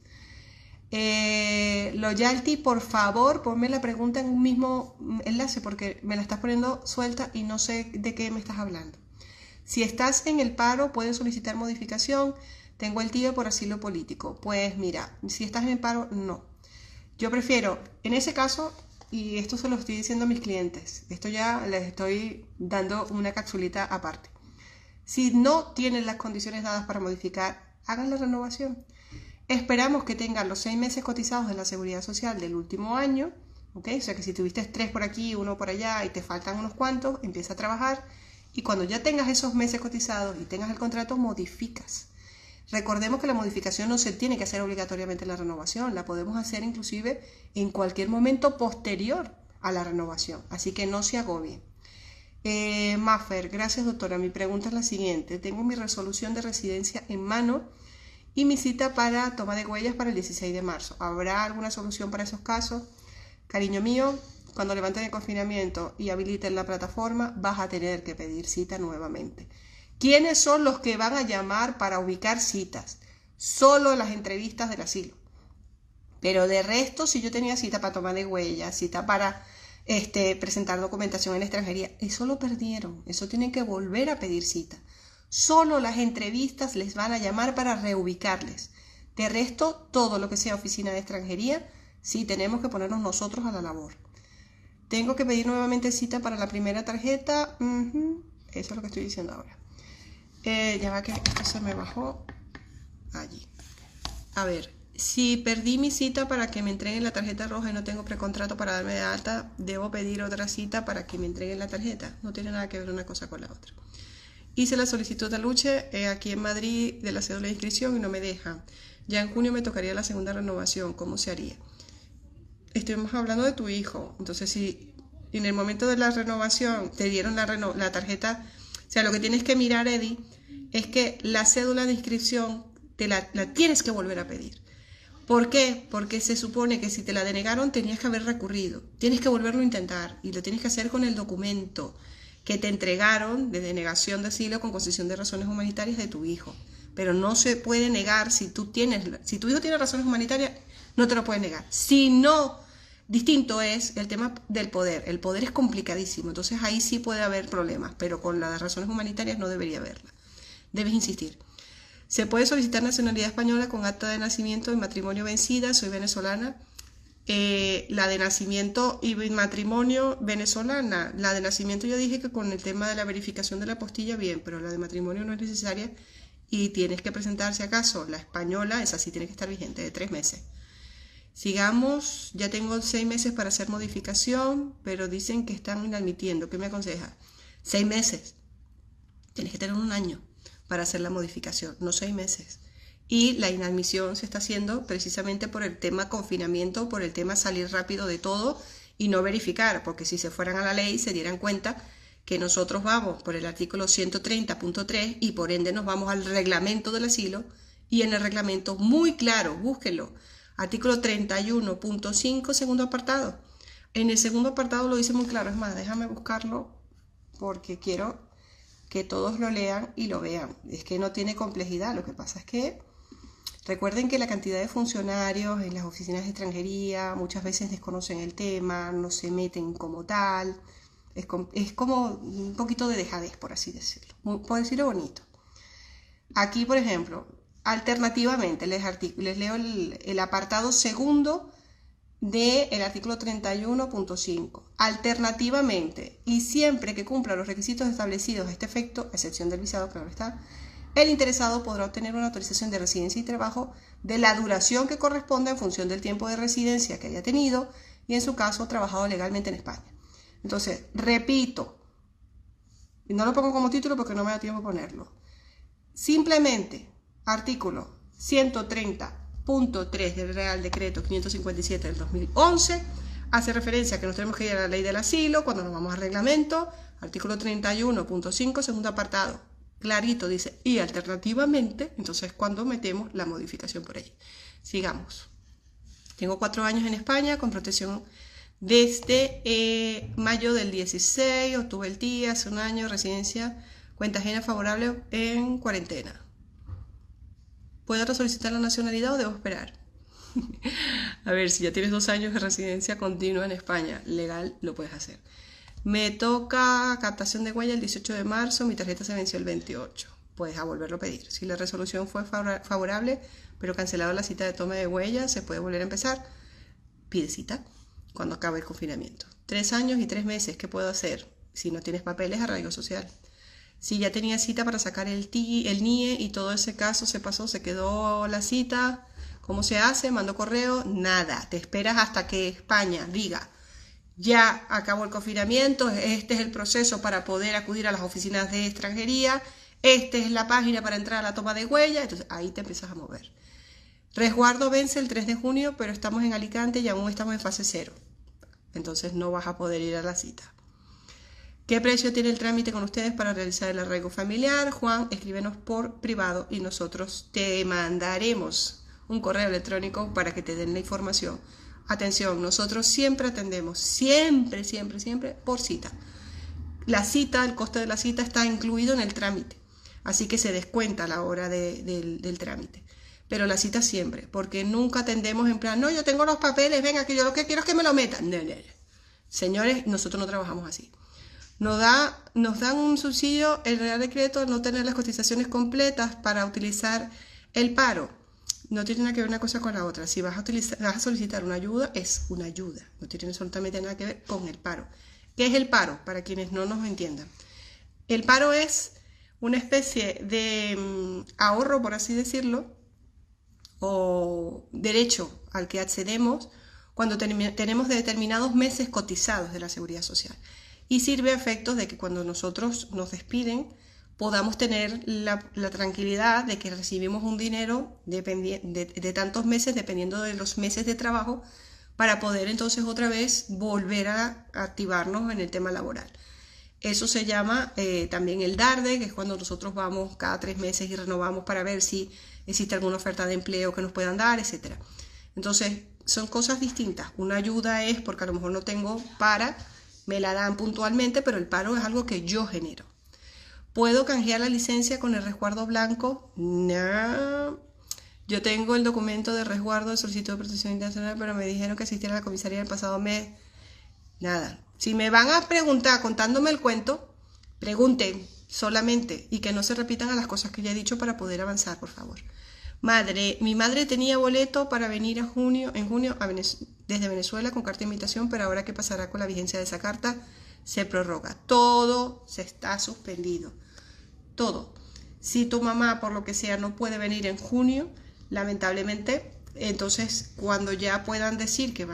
Loyalty, por favor, ponme la pregunta en un mismo enlace porque me la estás poniendo suelta y no sé de qué me estás hablando. Si estás en el paro, puedes solicitar modificación. Tengo el TIE por asilo político. Pues mira, si estás en el paro, no. Yo prefiero, en ese caso, y esto se lo estoy diciendo a mis clientes, esto ya les estoy dando una capsulita aparte. Si no tienen las condiciones dadas para modificar, hagan la renovación. Esperamos que tengan los 6 meses cotizados de la Seguridad Social del último año, ¿ok? O sea que si tuviste 3 por aquí, 1 por allá y te faltan unos cuantos, empieza a trabajar. Y cuando ya tengas esos meses cotizados y tengas el contrato, modificas. Recordemos que la modificación no se tiene que hacer obligatoriamente en la renovación, la podemos hacer inclusive en cualquier momento posterior a la renovación, así que no se agobien. Maffer, gracias doctora, mi pregunta es la siguiente, tengo mi resolución de residencia en mano y mi cita para toma de huellas para el 16 de marzo, ¿habrá alguna solución para esos casos? Cariño mío, cuando levanten el confinamiento y habiliten la plataforma, vas a tener que pedir cita nuevamente. ¿Quiénes son los que van a llamar para ubicar citas? Solo las entrevistas del asilo. Pero de resto, si yo tenía cita para toma de huellas, cita para presentar documentación en extranjería, eso lo perdieron. Eso tienen que volver a pedir cita. Solo las entrevistas les van a llamar para reubicarles. De resto, todo lo que sea oficina de extranjería, sí tenemos que ponernos nosotros a la labor. Tengo que pedir nuevamente cita para la primera tarjeta. Eso es lo que estoy diciendo ahora. Ya va que esto se me bajó allí. A ver, si perdí mi cita para que me entreguen la tarjeta roja y no tengo precontrato para darme de alta, ¿debo pedir otra cita para que me entreguen la tarjeta? No tiene nada que ver una cosa con la otra. Hice la solicitud de luche aquí en Madrid de la cédula de inscripción y no me dejan. Ya en junio me tocaría la segunda renovación. ¿Cómo se haría? Estuvimos hablando de tu hijo, entonces si en el momento de la renovación te dieron la tarjeta, o sea, lo que tienes que mirar, Eddie, es que la cédula de inscripción la tienes que volver a pedir. ¿Por qué? Porque se supone que si te la denegaron tenías que haber recurrido, tienes que volverlo a intentar y lo tienes que hacer con el documento que te entregaron de denegación de asilo con concesión de razones humanitarias de tu hijo. Pero no se puede negar si tu hijo tiene razones humanitarias, no te lo puedes negar. Si no, distinto es el tema del poder. El poder es complicadísimo, entonces ahí sí puede haber problemas, pero con las razones humanitarias no debería haberla. Debes insistir. Se puede solicitar nacionalidad española con acta de nacimiento y matrimonio vencida. Soy venezolana. La de nacimiento y matrimonio venezolana. La de nacimiento yo dije que con el tema de la verificación de la apostilla bien, pero la de matrimonio no es necesaria y tienes que presentar si acaso. La española, esa sí tiene que estar vigente, de 3 meses. Sigamos, ya tengo 6 meses para hacer modificación, pero dicen que están inadmitiendo. ¿Qué me aconseja? 6 meses. Tienes que tener 1 año para hacer la modificación, no 6 meses. Y la inadmisión se está haciendo precisamente por el tema confinamiento, por el tema salir rápido de todo y no verificar, porque si se fueran a la ley se dieran cuenta que nosotros vamos por el artículo 130.3 y por ende nos vamos al reglamento del asilo y en el reglamento muy claro, búsquenlo, artículo 31.5 segundo apartado. En el segundo apartado lo dice muy claro, es más, déjame buscarlo porque quiero que todos lo lean y lo vean. Es que no tiene complejidad, lo que pasa es que recuerden que la cantidad de funcionarios en las oficinas de extranjería muchas veces desconocen el tema, no se meten como tal, es como un poquito de dejadez, por así decirlo, por decirlo bonito. Aquí, por ejemplo, alternativamente les leo el apartado segundo del artículo 31.5. Alternativamente, y siempre que cumpla los requisitos establecidos a este efecto, a excepción del visado, claro está, el interesado podrá obtener una autorización de residencia y trabajo de la duración que corresponda en función del tiempo de residencia que haya tenido y en su caso trabajado legalmente en España. Entonces, repito, y no lo pongo como título porque no me da tiempo ponerlo. Simplemente, artículo 130.3 del Real Decreto 557 del 2011 hace referencia a que nos tenemos que ir a la ley del asilo cuando nos vamos al reglamento. Artículo 31.5, segundo apartado, clarito dice, y alternativamente, entonces cuando metemos la modificación por ahí. Sigamos. Tengo 4 años en España con protección desde mayo del 16, obtuve el TIE hace 1 año, residencia, cuenta ajena favorable en cuarentena. ¿Puedo solicitar la nacionalidad o debo esperar? A ver, si ya tienes 2 años de residencia continua en España, legal, lo puedes hacer. Me toca captación de huella el 18 de marzo, mi tarjeta se venció el 28. Puedes volverlo a pedir. Si la resolución fue favorable, pero cancelado la cita de toma de huella, se puede volver a empezar. Pide cita cuando acabe el confinamiento. 3 años y 3 meses, ¿qué puedo hacer? Si no tienes papeles, arraigo social. Si ya tenía cita para sacar el NIE y todo ese caso se pasó, se quedó la cita, ¿cómo se hace? Mando correo, nada. Te esperas hasta que España diga, ya acabó el confinamiento, este es el proceso para poder acudir a las oficinas de extranjería, esta es la página para entrar a la toma de huella, entonces ahí te empiezas a mover. Resguardo vence el 3 de junio, pero estamos en Alicante y aún estamos en fase 0. Entonces no vas a poder ir a la cita. ¿Qué precio tiene el trámite con ustedes para realizar el arraigo familiar? Juan, escríbenos por privado y nosotros te mandaremos un correo electrónico para que te den la información. Atención, nosotros siempre atendemos, siempre por cita. La cita, el coste de la cita está incluido en el trámite, así que se descuenta a la hora del trámite. Pero la cita siempre, porque nunca atendemos en plan, no, yo tengo los papeles, venga, que yo lo que quiero es que me lo metan. No. Señores, nosotros no trabajamos así. Nos dan un subsidio, el Real Decreto, no tener las cotizaciones completas para utilizar el paro. No tiene nada que ver una cosa con la otra. Si vas a solicitar una ayuda, es una ayuda. No tiene absolutamente nada que ver con el paro. ¿Qué es el paro? Para quienes no nos entiendan. El paro es una especie de ahorro, por así decirlo, o derecho al que accedemos cuando tenemos determinados meses cotizados de la Seguridad Social. Y sirve a efectos de que cuando nosotros nos despiden podamos tener la tranquilidad de que recibimos un dinero de tantos meses, dependiendo de los meses de trabajo, para poder entonces otra vez volver a activarnos en el tema laboral. Eso se llama también el DARDE, que es cuando nosotros vamos cada 3 meses y renovamos para ver si existe alguna oferta de empleo que nos puedan dar, etc. Entonces, son cosas distintas. Una ayuda es porque a lo mejor no tengo me la dan puntualmente, pero el paro es algo que yo genero. ¿Puedo canjear la licencia con el resguardo blanco? No. Yo tengo el documento de resguardo de solicitud de protección internacional, pero me dijeron que asistiera a la comisaría el pasado mes. Nada. Si me van a preguntar contándome el cuento, pregunten solamente y que no se repitan a las cosas que ya he dicho para poder avanzar, por favor. Mi madre tenía boleto para venir en junio desde Venezuela con carta de invitación, pero ahora ¿qué pasará con la vigencia de esa carta? Se prorroga. Todo se está suspendido. Todo. Si tu mamá, por lo que sea, no puede venir en junio, lamentablemente, entonces cuando ya puedan decir que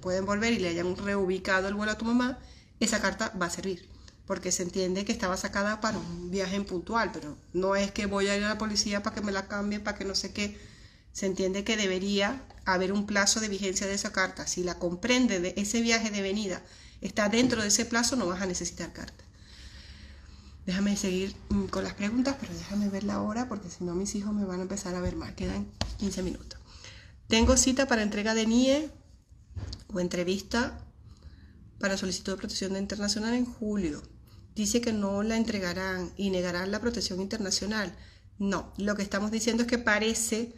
pueden volver y le hayan reubicado el vuelo a tu mamá, esa carta va a servir. Porque se entiende que estaba sacada para un viaje en puntual, pero no es que voy a ir a la policía para que me la cambie, para que no sé qué. Se entiende que debería haber un plazo de vigencia de esa carta. Si la comprende de ese viaje de venida, está dentro de ese plazo, no vas a necesitar carta. Déjame seguir con las preguntas, pero déjame ver la hora, porque si no mis hijos me van a empezar a ver mal. Quedan 15 minutos. Tengo cita para entrega de NIE o entrevista para solicitud de protección internacional en julio. Dice que no la entregarán y negarán la protección internacional. No, lo que estamos diciendo es que parece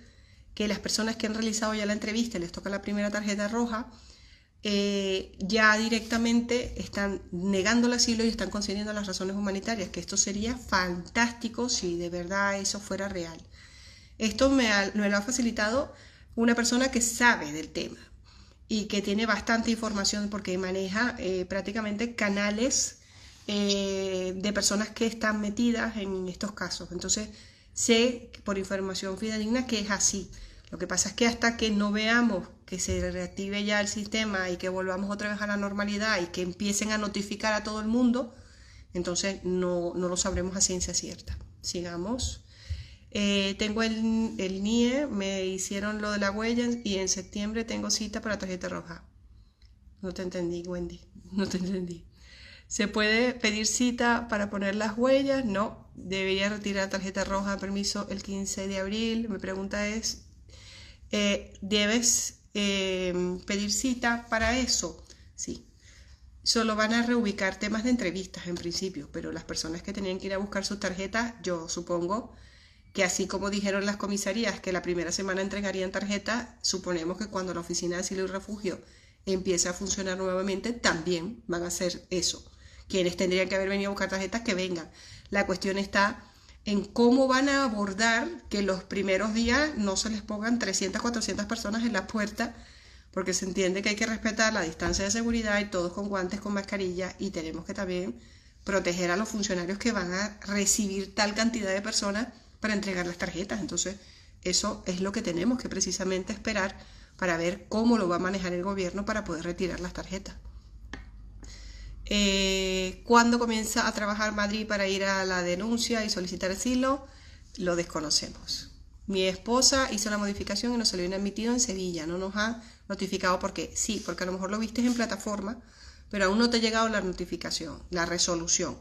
que las personas que han realizado ya la entrevista y les toca la primera tarjeta roja, ya directamente están negando el asilo y están concediendo las razones humanitarias, que esto sería fantástico si de verdad eso fuera real. Esto me lo ha facilitado una persona que sabe del tema y que tiene bastante información porque maneja prácticamente canales de personas que están metidas en estos casos. Entonces sé por información fidedigna que es así. Lo que pasa es que hasta que no veamos que se reactive ya el sistema y que volvamos otra vez a la normalidad y que empiecen a notificar a todo el mundo, entonces no lo sabremos a ciencia cierta. Sigamos. Tengo el NIE, me hicieron lo de la huella y en septiembre tengo cita para tarjeta roja. No te entendí, Wendy, no te entendí. ¿Se puede pedir cita para poner las huellas? No, debería retirar tarjeta roja, permiso el 15 de abril. Mi pregunta es, ¿debes pedir cita para eso? Sí. Solo van a reubicar temas de entrevistas en principio, pero las personas que tenían que ir a buscar sus tarjetas, yo supongo que así como dijeron las comisarías que la primera semana entregarían tarjetas, suponemos que cuando la oficina de asilo y refugio empiece a funcionar nuevamente, también van a hacer eso. Quienes tendrían que haber venido a buscar tarjetas, que vengan. La cuestión está en cómo van a abordar que los primeros días no se les pongan 300, 400 personas en la puerta, porque se entiende que hay que respetar la distancia de seguridad y todos con guantes, con mascarilla, y tenemos que también proteger a los funcionarios que van a recibir tal cantidad de personas para entregar las tarjetas. Entonces, eso es lo que tenemos que precisamente esperar para ver cómo lo va a manejar el gobierno para poder retirar las tarjetas. ¿Cuándo comienza a trabajar Madrid para ir a la denuncia y solicitar asilo? Lo desconocemos. Mi esposa hizo la modificación y nos salió inadmitido en Sevilla. No nos ha notificado por qué. Sí, porque a lo mejor lo viste en plataforma, pero aún no te ha llegado la notificación, la resolución.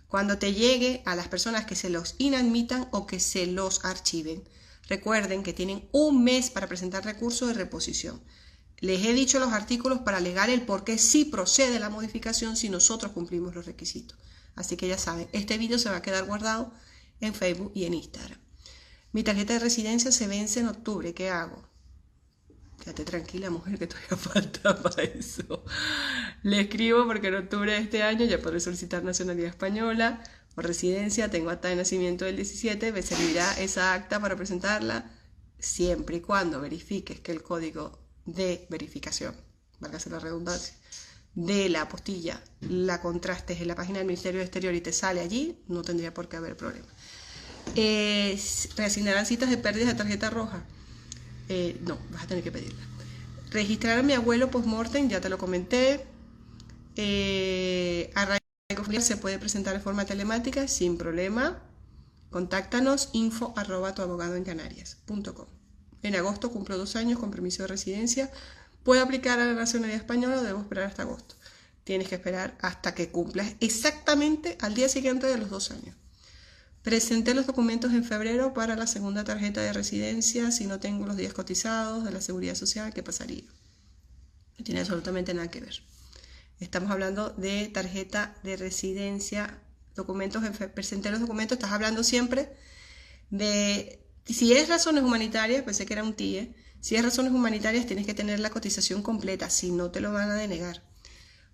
Cuando te llegue a las personas que se los inadmitan o que se los archiven, recuerden que tienen un mes para presentar recurso de reposición. Les he dicho los artículos para alegar el por qué sí procede la modificación si nosotros cumplimos los requisitos. Así que ya saben, este vídeo se va a quedar guardado en Facebook y en Instagram. Mi tarjeta de residencia se vence en octubre. ¿Qué hago? Quédate tranquila, mujer, que todavía falta para eso. Le escribo porque en octubre de este año ya podré solicitar nacionalidad española o residencia. Tengo acta de nacimiento del 17. Me servirá esa acta para presentarla siempre y cuando verifiques que el código de verificación, válgase la redundancia, de la apostilla la contrastes en la página del Ministerio de Exterior y te sale allí, no tendría por qué haber problema. ¿Reasignarán citas de pérdidas de tarjeta roja? No, vas a tener que pedirla. Registrar a mi abuelo post-mortem, ya te lo comenté. Arraigo familiar se puede presentar de forma telemática sin problema. Contáctanos info@tuabogadoencanarias.com. En agosto cumplo 2 años con permiso de residencia. ¿Puedo aplicar a la nacionalidad española o debo esperar hasta agosto? Tienes que esperar hasta que cumplas exactamente al día siguiente de los 2 años. Presenté los documentos en febrero para la segunda tarjeta de residencia. Si no tengo los días cotizados de la Seguridad Social, ¿qué pasaría? No tiene absolutamente nada que ver. Estamos hablando de tarjeta de residencia, presenté los documentos, estás hablando siempre de, si es razones humanitarias, pensé que era un TIE, si es razones humanitarias tienes que tener la cotización completa, si no te lo van a denegar.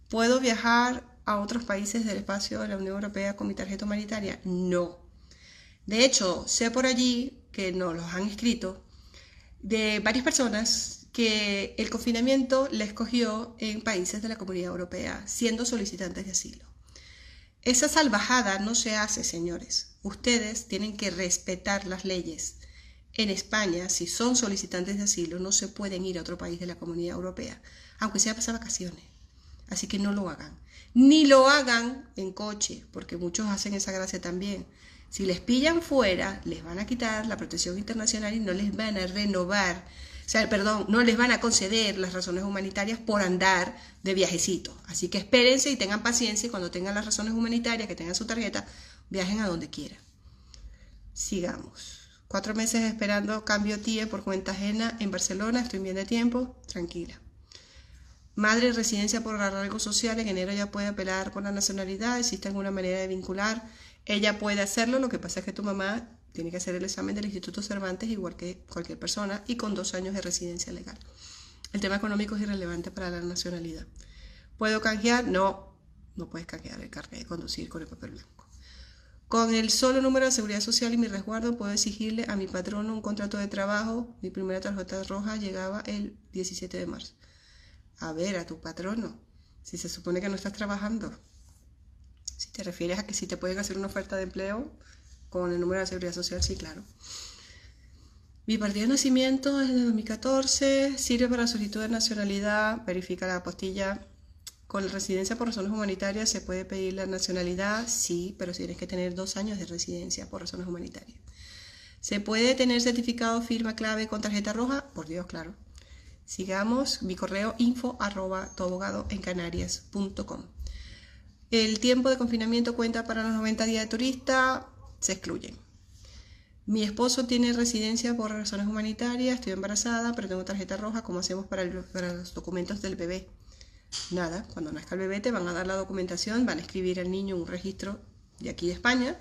¿Puedo viajar a otros países del espacio de la Unión Europea con mi tarjeta humanitaria? No. De hecho, sé por allí que nos los han escrito de varias personas que el confinamiento les cogió en países de la Comunidad Europea siendo solicitantes de asilo. Esa salvajada no se hace, señores. Ustedes tienen que respetar las leyes. En España, si son solicitantes de asilo, no se pueden ir a otro país de la Comunidad Europea, aunque sea pasar vacaciones. Así que no lo hagan. Ni lo hagan en coche, porque muchos hacen esa gracia también. Si les pillan fuera, les van a quitar la protección internacional y no les van a renovar, no les van a conceder las razones humanitarias por andar de viajecito. Así que espérense y tengan paciencia y cuando tengan las razones humanitarias, que tengan su tarjeta, viajen a donde quieran. Sigamos. 4 meses esperando cambio TIE por cuenta ajena en Barcelona, estoy bien de tiempo, tranquila. Madre en residencia por arraigo social, en enero ya puede apelar por la nacionalidad, existe alguna manera de vincular. Ella puede hacerlo, lo que pasa es que tu mamá tiene que hacer el examen del Instituto Cervantes igual que cualquier persona y con 2 años de residencia legal. El tema económico es irrelevante para la nacionalidad. ¿Puedo canjear? No, no puedes canjear el carnet de conducir con el papel blanco. Con el solo número de seguridad social y mi resguardo puedo exigirle a mi patrono un contrato de trabajo. Mi primera tarjeta roja llegaba el 17 de marzo. A ver, a tu patrono, si se supone que no estás trabajando. Si te refieres a que si te pueden hacer una oferta de empleo con el número de seguridad social, sí, claro. Mi partida de nacimiento es de 2014, sirve para solicitud de nacionalidad, verifica la apostilla. Con la residencia por razones humanitarias se puede pedir la nacionalidad, sí, pero tienes que tener 2 años de residencia por razones humanitarias. ¿Se puede tener certificado, firma, clave con tarjeta roja? Por Dios, claro. Sigamos, mi correo info@tuabogadoencanarias.com. El tiempo de confinamiento cuenta para los 90 días de turista, se excluyen. Mi esposo tiene residencia por razones humanitarias, estoy embarazada, pero tengo tarjeta roja, ¿cómo hacemos para los documentos del bebé? Nada, cuando nazca el bebé te van a dar la documentación, van a escribir al niño un registro de aquí de España,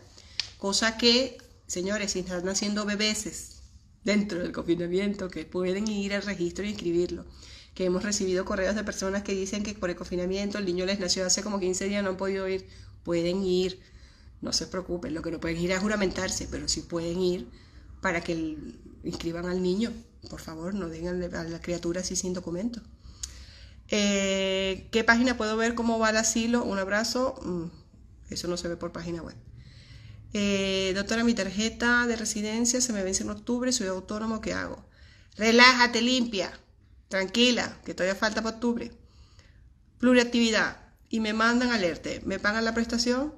cosa que, señores, si están naciendo bebés dentro del confinamiento, que pueden ir al registro y inscribirlo. Que hemos recibido correos de personas que dicen que por el confinamiento el niño les nació hace como 15 días, no han podido ir. Pueden ir, no se preocupen, lo que no pueden ir es a juramentarse, pero sí pueden ir para que inscriban al niño. Por favor, no den a la criatura así sin documento. ¿Qué página puedo ver cómo va el asilo? Un abrazo. Eso no se ve por página web. Doctora, mi tarjeta de residencia se me vence en octubre, soy autónomo, ¿qué hago? Relájate, limpia, tranquila, que todavía falta para octubre. Pluriactividad, y me mandan alerta, ¿me pagan la prestación?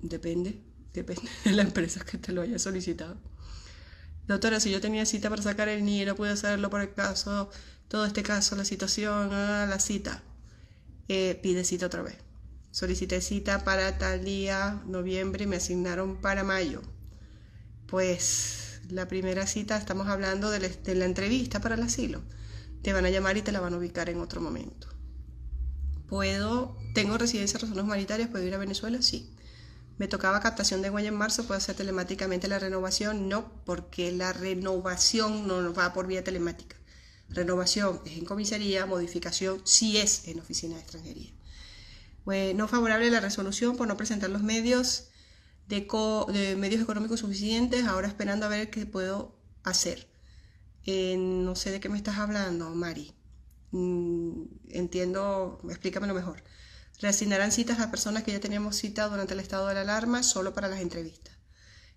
Depende de la empresa que te lo haya solicitado. Doctora, si yo tenía cita para sacar el NIE, no pude hacerlo por el caso, todo este caso, la situación, la cita, pide cita otra vez. Solicité cita para tal día, noviembre, y me asignaron para mayo. Pues la primera cita, estamos hablando de la entrevista para el asilo. Te van a llamar y te la van a ubicar en otro momento. ¿Tengo residencia en razones humanitarias? ¿Puedo ir a Venezuela? Sí. ¿Me tocaba captación de huella en marzo? ¿Puedo hacer telemáticamente la renovación? No, porque la renovación no va por vía telemática. Renovación es en comisaría, modificación sí es en oficina de extranjería. No favorable la resolución por no presentar los medios medios económicos suficientes, ahora esperando a ver qué puedo hacer. No sé de qué me estás hablando, Mari. Entiendo, explícamelo mejor. Reasignarán citas a personas que ya teníamos cita durante el estado de la alarma solo para las entrevistas.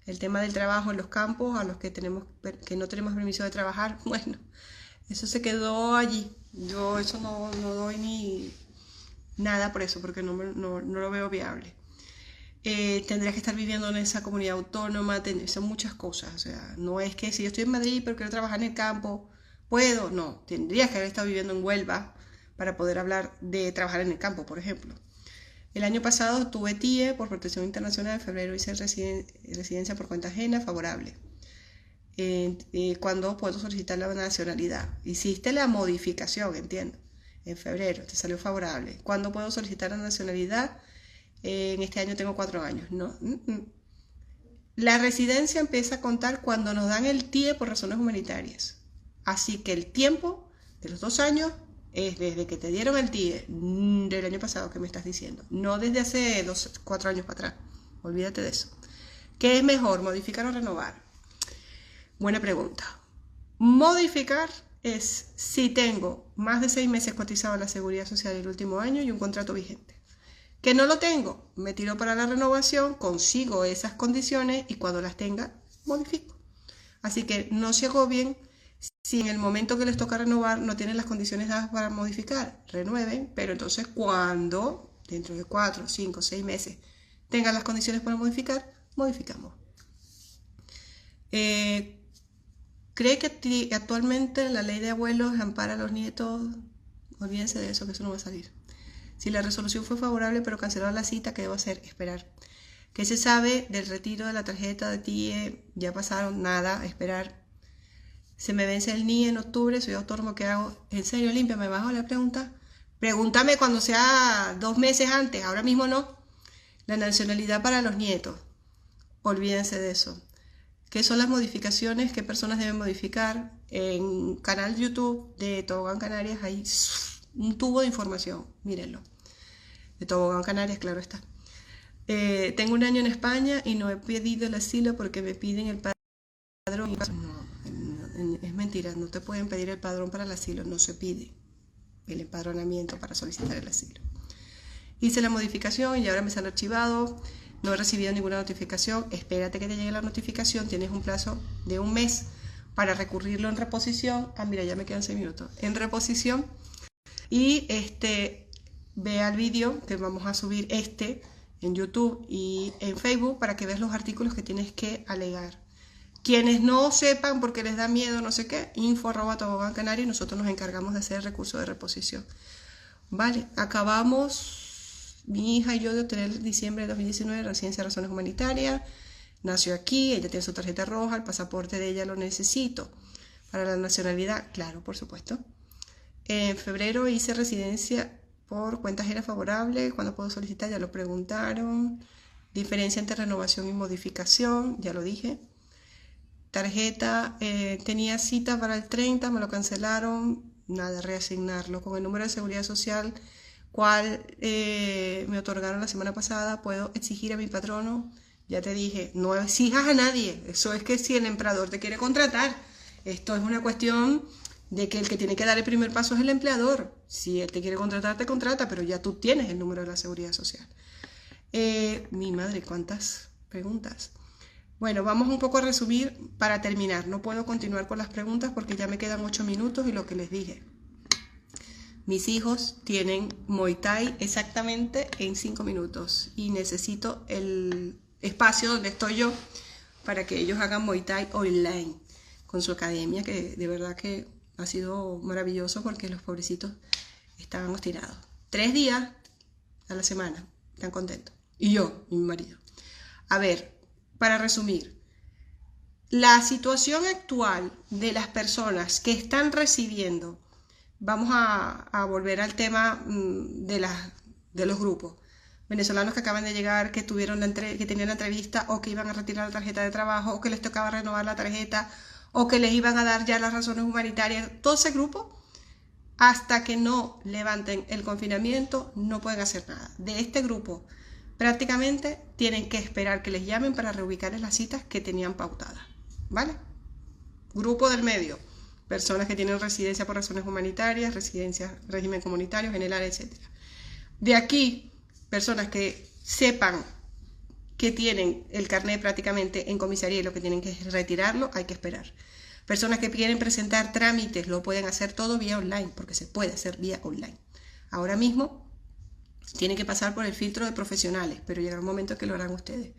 El tema del trabajo en los campos, a los que no tenemos permiso de trabajar, bueno, eso se quedó allí. Yo eso no doy ni nada por eso, porque no lo veo viable. Tendrías que estar viviendo en esa comunidad autónoma, son muchas cosas. O sea, no es que si yo estoy en Madrid pero quiero trabajar en el campo, ¿puedo? No, tendrías que haber estado viviendo en Huelva para poder hablar de trabajar en el campo, por ejemplo. El año pasado tuve TIE por protección internacional, en febrero hice residencia por cuenta ajena, favorable. ¿Cuándo puedo solicitar la nacionalidad? Hiciste la modificación, entiendo. En febrero te salió favorable. ¿Cuándo puedo solicitar la nacionalidad? En este año tengo 4 años. No. La residencia empieza a contar cuando nos dan el TIE por razones humanitarias. Así que el tiempo de los 2 años es desde que te dieron el TIE del año pasado que me estás diciendo. No desde hace 4 años para atrás. Olvídate de eso. ¿Qué es mejor, modificar o renovar? Buena pregunta. Modificar es si tengo más de 6 meses cotizado a la Seguridad Social el último año y un contrato vigente. Que no lo tengo, me tiro para la renovación, consigo esas condiciones y cuando las tenga, modifico. Así que no se agobien si en el momento que les toca renovar no tienen las condiciones dadas para modificar, renueven, pero entonces cuando, dentro de 4, 5, 6 meses, tengan las condiciones para modificar, modificamos. ¿Cree que actualmente la ley de abuelos ampara a los nietos? Olvídense de eso, que eso no va a salir. Si la resolución fue favorable pero canceló la cita, ¿qué debo hacer? Esperar. ¿Qué se sabe del retiro de la tarjeta de TIE? Ya pasaron, nada, esperar. Se me vence el NIE en octubre, soy autónomo, ¿qué hago? ¿En serio, Limpia? ¿Me bajo la pregunta? Pregúntame cuando sea 2 meses antes, ahora mismo no. La nacionalidad para los nietos. Olvídense de eso. ¿Qué son las modificaciones? ¿Qué personas deben modificar? En canal YouTube de Tobogán Canarias hay un tubo de información, mírenlo. De Tobogán Canarias, claro está. Tengo 1 año en España y no he pedido el asilo porque me piden el padrón. No, es mentira, no te pueden pedir el padrón para el asilo, no se pide el empadronamiento para solicitar el asilo. Hice la modificación y ahora me sale archivado. No he recibido ninguna notificación. Espérate que te llegue la notificación. Tienes un plazo de 1 mes para recurrirlo en reposición. Ah, mira, ya me quedan 6 minutos. En reposición. Y vea el vídeo que vamos a subir en YouTube y en Facebook para que veas los artículos que tienes que alegar. Quienes no sepan porque les da miedo, no sé qué, info@Tobogán Canario y nosotros nos encargamos de hacer el recurso de reposición. Vale, acabamos mi hija y yo de obtener en diciembre de 2019 residencia de razones humanitarias. Nació aquí, ella tiene su tarjeta roja, el pasaporte de ella lo necesito. Para la nacionalidad, claro, por supuesto. En febrero hice residencia por cuenta ajena favorable. ¿Cuándo puedo solicitar? Ya lo preguntaron. Diferencia entre renovación y modificación, ya lo dije. Tarjeta, tenía cita para el 30, me lo cancelaron. Nada, reasignarlo. Con el número de seguridad social, cual me otorgaron la semana pasada, puedo exigir a mi patrono. Ya te dije, no exijas a nadie. Eso es que si el empleador te quiere contratar, esto es una cuestión de que el que tiene que dar el primer paso es el empleador. Si él te quiere contratar, te contrata, pero ya tú tienes el número de la seguridad social. Mi madre, ¿cuántas preguntas? Bueno, vamos un poco a resumir para terminar. No puedo continuar con las preguntas porque ya me quedan 8 minutos y lo que les dije. Mis hijos tienen Muay Thai exactamente en 5 minutos y necesito el espacio donde estoy yo para que ellos hagan Muay Thai online con su academia, que de verdad que ha sido maravilloso porque los pobrecitos estaban obstinados. 3 días a la semana, están contentos. Y yo, y mi marido. A ver, para resumir, la situación actual de las personas que están recibiendo, vamos a volver al tema de los grupos. Venezolanos que acaban de llegar, que tenían la entrevista o que iban a retirar la tarjeta de trabajo o que les tocaba renovar la tarjeta o que les iban a dar ya las razones humanitarias. Todo ese grupo, hasta que no levanten el confinamiento, no pueden hacer nada. De este grupo, prácticamente tienen que esperar que les llamen para reubicarles las citas que tenían pautadas. ¿Vale? Grupo del medio. Personas que tienen residencia por razones humanitarias, residencia, régimen comunitario, general, etc. De aquí, personas que sepan que tienen el carnet prácticamente en comisaría y lo que tienen que es retirarlo, hay que esperar. Personas que quieren presentar trámites, lo pueden hacer todo vía online, porque se puede hacer vía online. Ahora mismo tienen que pasar por el filtro de profesionales, pero llegará un momento que lo harán ustedes.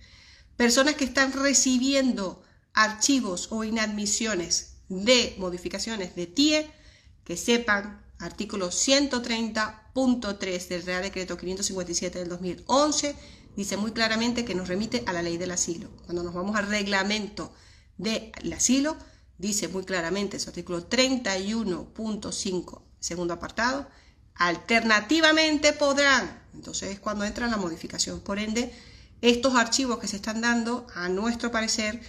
Personas que están recibiendo archivos o inadmisiones de modificaciones de TIE, que sepan artículo 130.3 del Real Decreto 557 del 2011, dice muy claramente que nos remite a la ley del asilo. Cuando nos vamos al reglamento del asilo, dice muy claramente su artículo 31.5, segundo apartado, alternativamente podrán. Entonces es cuando entra la modificación. Por ende, estos archivos que se están dando, a nuestro parecer,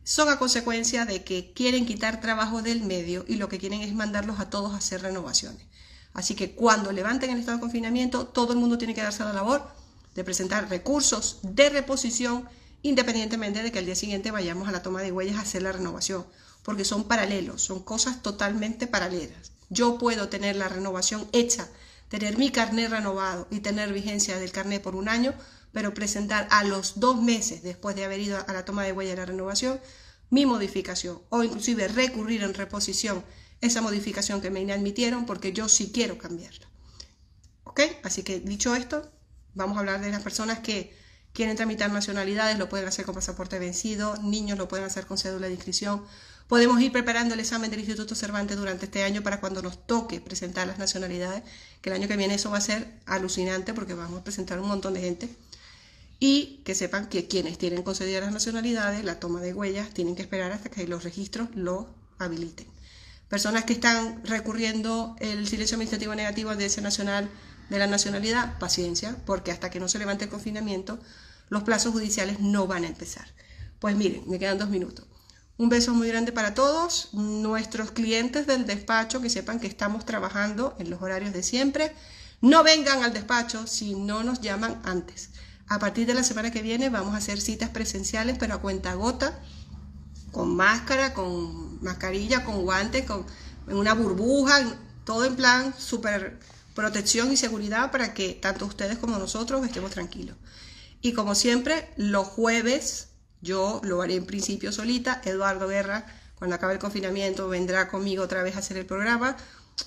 son a consecuencia de que quieren quitar trabajo del medio y lo que quieren es mandarlos a todos a hacer renovaciones. Así que cuando levanten el estado de confinamiento, todo el mundo tiene que darse a la labor de presentar recursos de reposición, independientemente de que al día siguiente vayamos a la toma de huellas a hacer la renovación, porque son paralelos, son cosas totalmente paralelas. Yo puedo tener la renovación hecha, tener mi carnet renovado y tener vigencia del carnet por un año, pero presentar a los 2 meses después de haber ido a la toma de huella de la renovación mi modificación, o inclusive recurrir en reposición esa modificación que me inadmitieron porque yo sí quiero cambiarla. ¿Ok? Así que dicho esto, vamos a hablar de las personas que quieren tramitar nacionalidades, lo pueden hacer con pasaporte vencido, niños lo pueden hacer con cédula de inscripción. Podemos ir preparando el examen del Instituto Cervantes durante este año para cuando nos toque presentar las nacionalidades, que el año que viene eso va a ser alucinante porque vamos a presentar un montón de gente. Y que sepan que quienes tienen concedidas las nacionalidades, la toma de huellas, tienen que esperar hasta que los registros lo habiliten. Personas que están recurriendo el silencio administrativo negativo al Audiencia Nacional de la nacionalidad, paciencia, porque hasta que no se levante el confinamiento, los plazos judiciales no van a empezar. Pues miren, me quedan 2 minutos. Un beso muy grande para todos nuestros clientes del despacho, que sepan que estamos trabajando en los horarios de siempre. No vengan al despacho si no nos llaman antes. A partir de la semana que viene vamos a hacer citas presenciales, pero a cuentagota, con máscara, con mascarilla, con guantes, con una burbuja, todo en plan súper protección y seguridad para que tanto ustedes como nosotros estemos tranquilos. Y como siempre, los jueves, yo lo haré en principio solita, Eduardo Guerra, cuando acabe el confinamiento, vendrá conmigo otra vez a hacer el programa.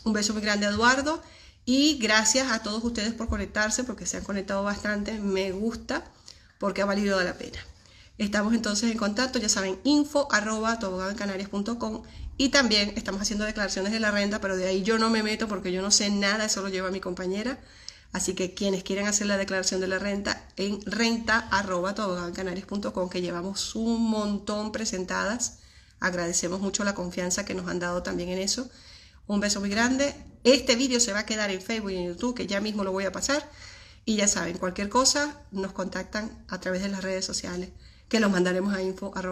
Un beso muy grande a Eduardo. Y gracias a todos ustedes por conectarse, porque se han conectado bastante, me gusta, porque ha valido la pena. Estamos entonces en contacto, ya saben, info@tobogadoencanarias.com, y también estamos haciendo declaraciones de la renta, pero de ahí yo no me meto porque yo no sé nada, eso lo lleva mi compañera. Así que quienes quieran hacer la declaración de la renta, en renta@tobogadoencanarias.com, que llevamos un montón presentadas. Agradecemos mucho la confianza que nos han dado también en eso. Un beso muy grande. Este vídeo se va a quedar en Facebook y en YouTube, que ya mismo lo voy a pasar. Y ya saben, cualquier cosa nos contactan a través de las redes sociales, que los mandaremos a info@